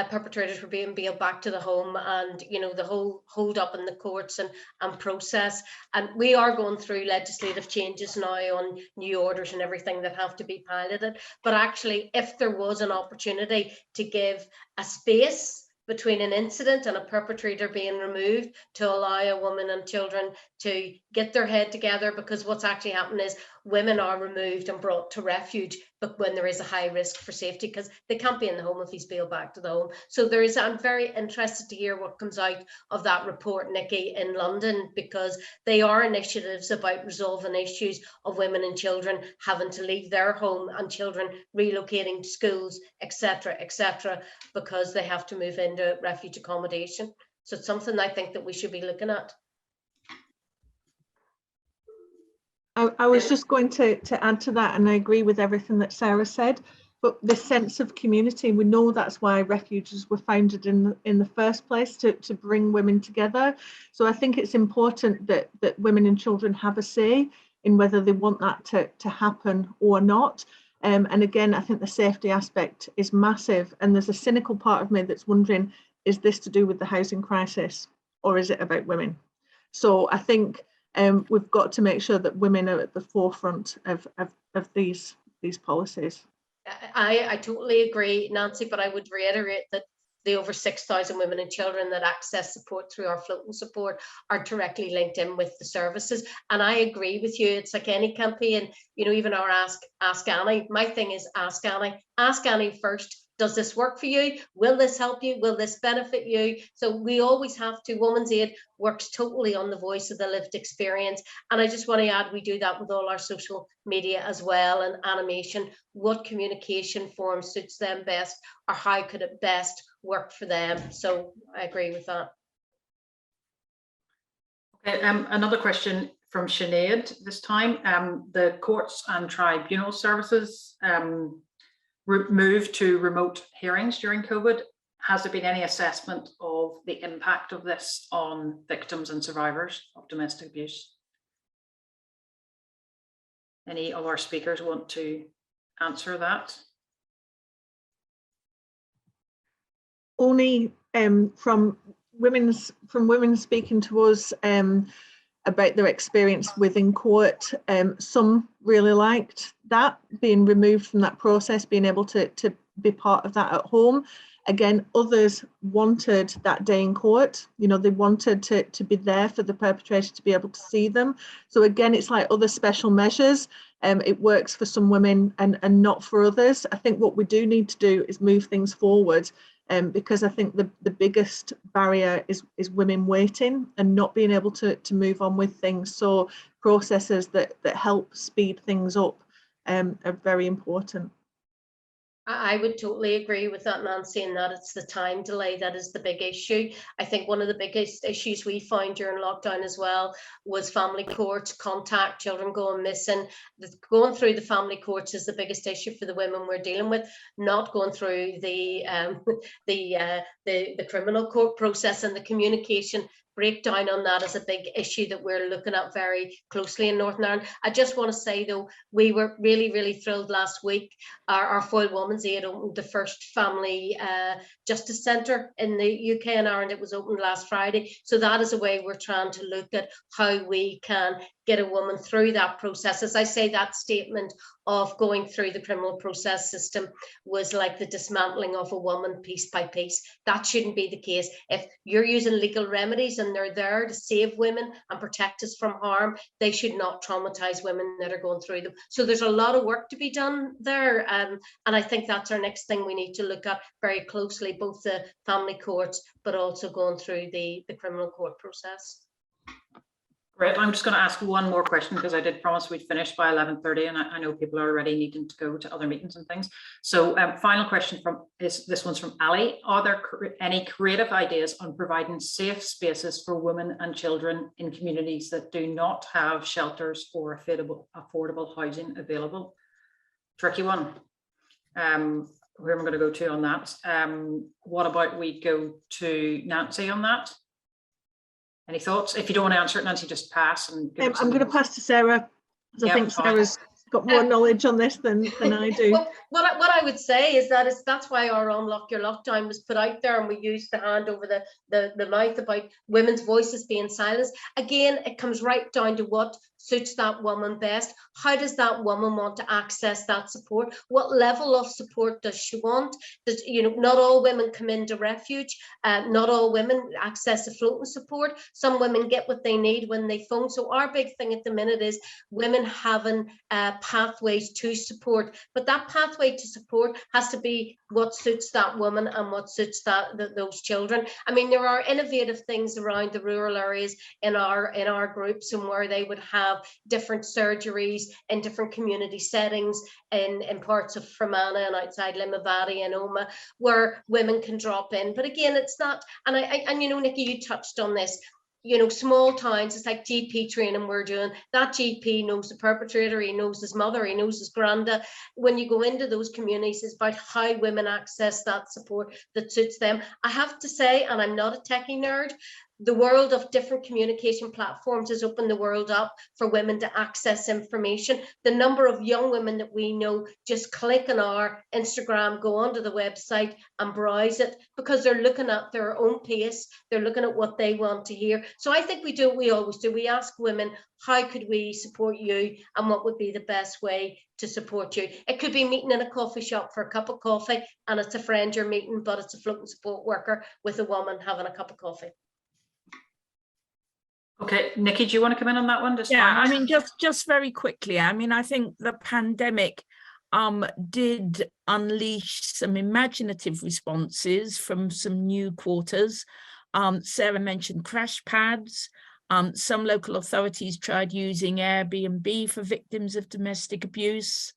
[SPEAKER 4] perpetrators were being bailed back to the home, and the whole hold up in the courts and process. And we are going through legislative changes now on new orders and everything that have to be piloted. But actually, if there was an opportunity to give a space between an incident and a perpetrator being removed to allow a woman and children to get their head together, because what's actually happened is women are removed and brought to refuge, but when there is a high risk for safety, because they can't be in the home if he's bailed back to the home. So I'm very interested to hear what comes out of that report, Nikki, in London, because they are initiatives about resolving issues of women and children having to leave their home and children relocating to schools, etc., because they have to move into refuge accommodation. So it's something I think that we should be looking at.
[SPEAKER 3] I was just going to add to that, and I agree with everything that Sarah said, but the sense of community, we know that's why refuges were founded in the first place, to bring women together. So I think it's important that women and children have a say in whether they want that to happen or not. And again, I think the safety aspect is massive, and there's a cynical part of me that's wondering, is this to do with the housing crisis, or is it about women? So I think we've got to make sure that women are at the forefront of these policies.
[SPEAKER 4] I totally agree, Nancy, but I would reiterate that the over 6,000 women and children that access support through our floating support are directly linked in with the services. And I agree with you. It's like any campaign, even our Ask Annie. My thing is Ask Annie. Ask Annie first. Does this work for you? Will this help you? Will this benefit you? So we always have to. Women's Aid works totally on the voice of the lived experience. And I just want to add, we do that with all our social media as well, and animation. What communication form suits them best, or how could it best work for them? So I agree with that.
[SPEAKER 1] Okay, another question from Sinead this time. The courts and tribunal services moved to remote hearings during COVID. Has there been any assessment of the impact of this on victims and survivors of domestic abuse? Any of our speakers want to answer that?
[SPEAKER 3] Only from women speaking to us about their experience within court. Some really liked that, being removed from that process, being able to be part of that at home. Again, others wanted that day in court. They wanted to be there for the perpetrator, to be able to see them. So again, it's like other special measures. It works for some women and not for others. I think what we do need to do is move things forward, because I think the biggest barrier is women waiting and not being able to move on with things. So processes that help speed things up are very important.
[SPEAKER 4] I would totally agree with that, Nancy, in that it's the time delay that is the big issue. I think one of the biggest issues we found during lockdown as well was family courts, contact, children going missing. Going through the family courts is the biggest issue for the women we're dealing with, not going through the criminal court process, and the communication breakdown on that is a big issue that we're looking at very closely in Northern Ireland. I just want to say though, we were really thrilled last week. Our Foyle Women's Aid opened the first family justice centre in the UK and Ireland. It was opened last Friday. So that is a way we're trying to look at how we can get a woman through that process. As I say, that statement of going through the criminal process system was like the dismantling of a woman piece by piece. That shouldn't be the case. If you're using legal remedies and they're there to save women and protect us from harm, they should not traumatize women that are going through them. So there's a lot of work to be done there. And I think that's our next thing we need to look at very closely, both the family courts, but also going through the criminal court process.
[SPEAKER 1] Great. I'm just going to ask one more question because I did promise we'd finish by 11:30, and I know people are already needing to go to other meetings and things. So final question this one's from Ali. Are there any creative ideas on providing safe spaces for women and children in communities that do not have shelters or affordable housing available? Tricky one. Where am I going to go to on that? What about we go to Nancy on that? Any thoughts? If you don't want to answer it, Nancy, just pass. And
[SPEAKER 3] I'm going to pass to Sarah, because I think Sarah's got more knowledge on this than I do.
[SPEAKER 4] Well, what I would say is that's why our Unlock Your Lockdown was put out there, and we used the hand over the mouth about women's voices being silenced. Again, it comes right down to what suits that woman best. How does that woman want to access that support? What level of support does she want? Not all women come into refuge. Not all women access the floating support. Some women get what they need when they phone. So our big thing at the minute is women having pathways to support, but that pathway to support has to be what suits that woman and what suits those children. I mean, there are innovative things around the rural areas in our groups, and where they would have different surgeries in different community settings in parts of Fermanagh and outside Limavady and Omagh, where women can drop in. But again, it's not, and Nikki, you touched on this. Small towns, it's like GP training we're doing. That GP knows the perpetrator, he knows his mother, he knows his granda. When you go into those communities, it's about how women access that support that suits them. I have to say, and I'm not a techie nerd, the world of different communication platforms has opened the world up for women to access information. The number of young women that we know just click on our Instagram, go onto the website and browse it, because they're looking at their own pace. They're looking at what they want to hear. So I think we do what we always do. We ask women, how could we support you, and what would be the best way to support you? It could be meeting in a coffee shop for a cup of coffee, and it's a friend you're meeting, but it's a floating support worker with a woman having a cup of coffee.
[SPEAKER 1] Okay, Nikki, do you want to come in on that one?
[SPEAKER 2] I mean, just very quickly. I mean, I think the pandemic did unleash some imaginative responses from some new quarters. Sarah mentioned crash pads. Some local authorities tried using Airbnb for victims of domestic abuse.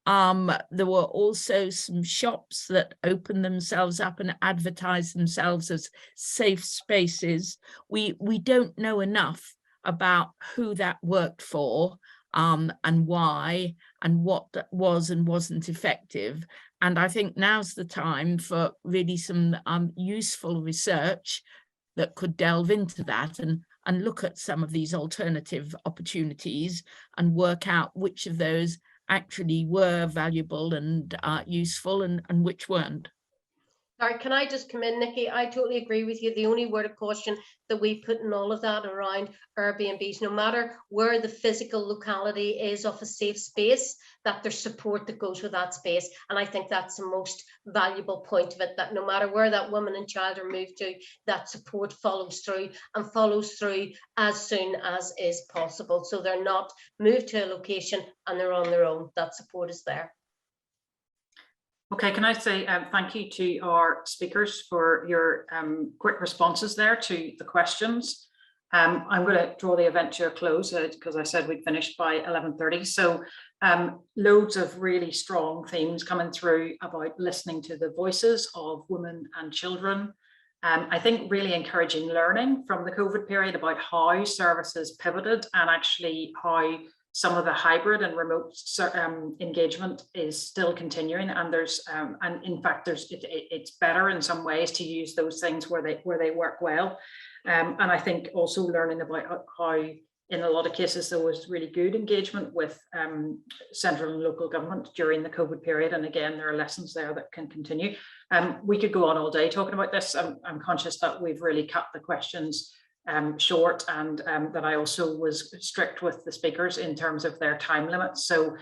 [SPEAKER 2] There were also some shops that opened themselves up and advertised themselves as safe spaces. We don't know enough about who that worked for, and why, and what was and wasn't effective. And I think now's the time for really some useful research that could delve into that and look at some of these alternative opportunities and work out which of those actually were valuable and useful and which weren't.
[SPEAKER 4] Sorry, can I just come in, Nikki? I totally agree with you. The only word of caution that we put in all of that around Airbnbs, no matter where the physical locality is of a safe space, that there's support that goes with that space. And I think that's the most valuable point of it, that no matter where that woman and child are moved to, that support follows through as soon as is possible. So they're not moved to a location and they're on their own. That support is there.
[SPEAKER 1] Okay, can I say thank you to our speakers for your quick responses there to the questions. I'm going to draw the event to a close because I said we'd finish by 11:30. So loads of really strong themes coming through about listening to the voices of women and children. I think really encouraging learning from the COVID period about how services pivoted and actually how some of the hybrid and remote engagement is still continuing, and and in fact it's better in some ways to use those things where they work well. And I think also learning about how in a lot of cases there was really good engagement with central and local government during the COVID period. And again, there are lessons there that can continue. We could go on all day talking about this. I'm conscious that we've really cut the questions short, and that I also was strict with the speakers in terms of their time limits. So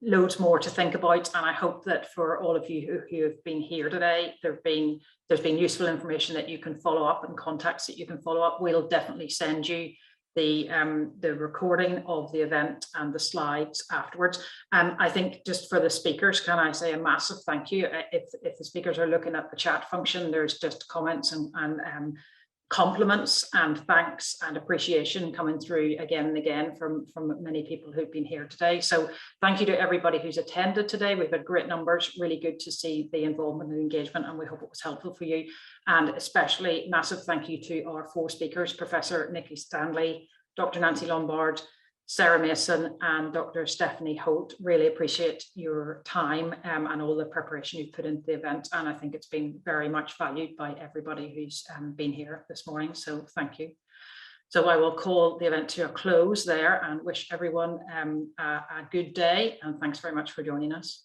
[SPEAKER 1] loads more to think about, and I hope that for all of you who have been here today, there's been useful information that you can follow up and contacts that you can follow up. We'll definitely send you the recording of the event and the slides afterwards. I think just for the speakers, can I say a massive thank you? If the speakers are looking at the chat function, there's just comments and compliments and thanks and appreciation coming through again and again from many people who've been here today. So thank you to everybody who's attended today. We've had great numbers, really good to see the involvement and engagement, and we hope it was helpful for you. And especially massive thank you to our 4 speakers, Professor Nikki Stanley, Dr. Nancy Lombard, Sarah Mason, and Dr. Stephanie Holt. Really appreciate your time and all the preparation you've put into the event. And I think it's been very much valued by everybody who's been here this morning. So thank you. So I will call the event to a close there and wish everyone a good day. And thanks very much for joining us.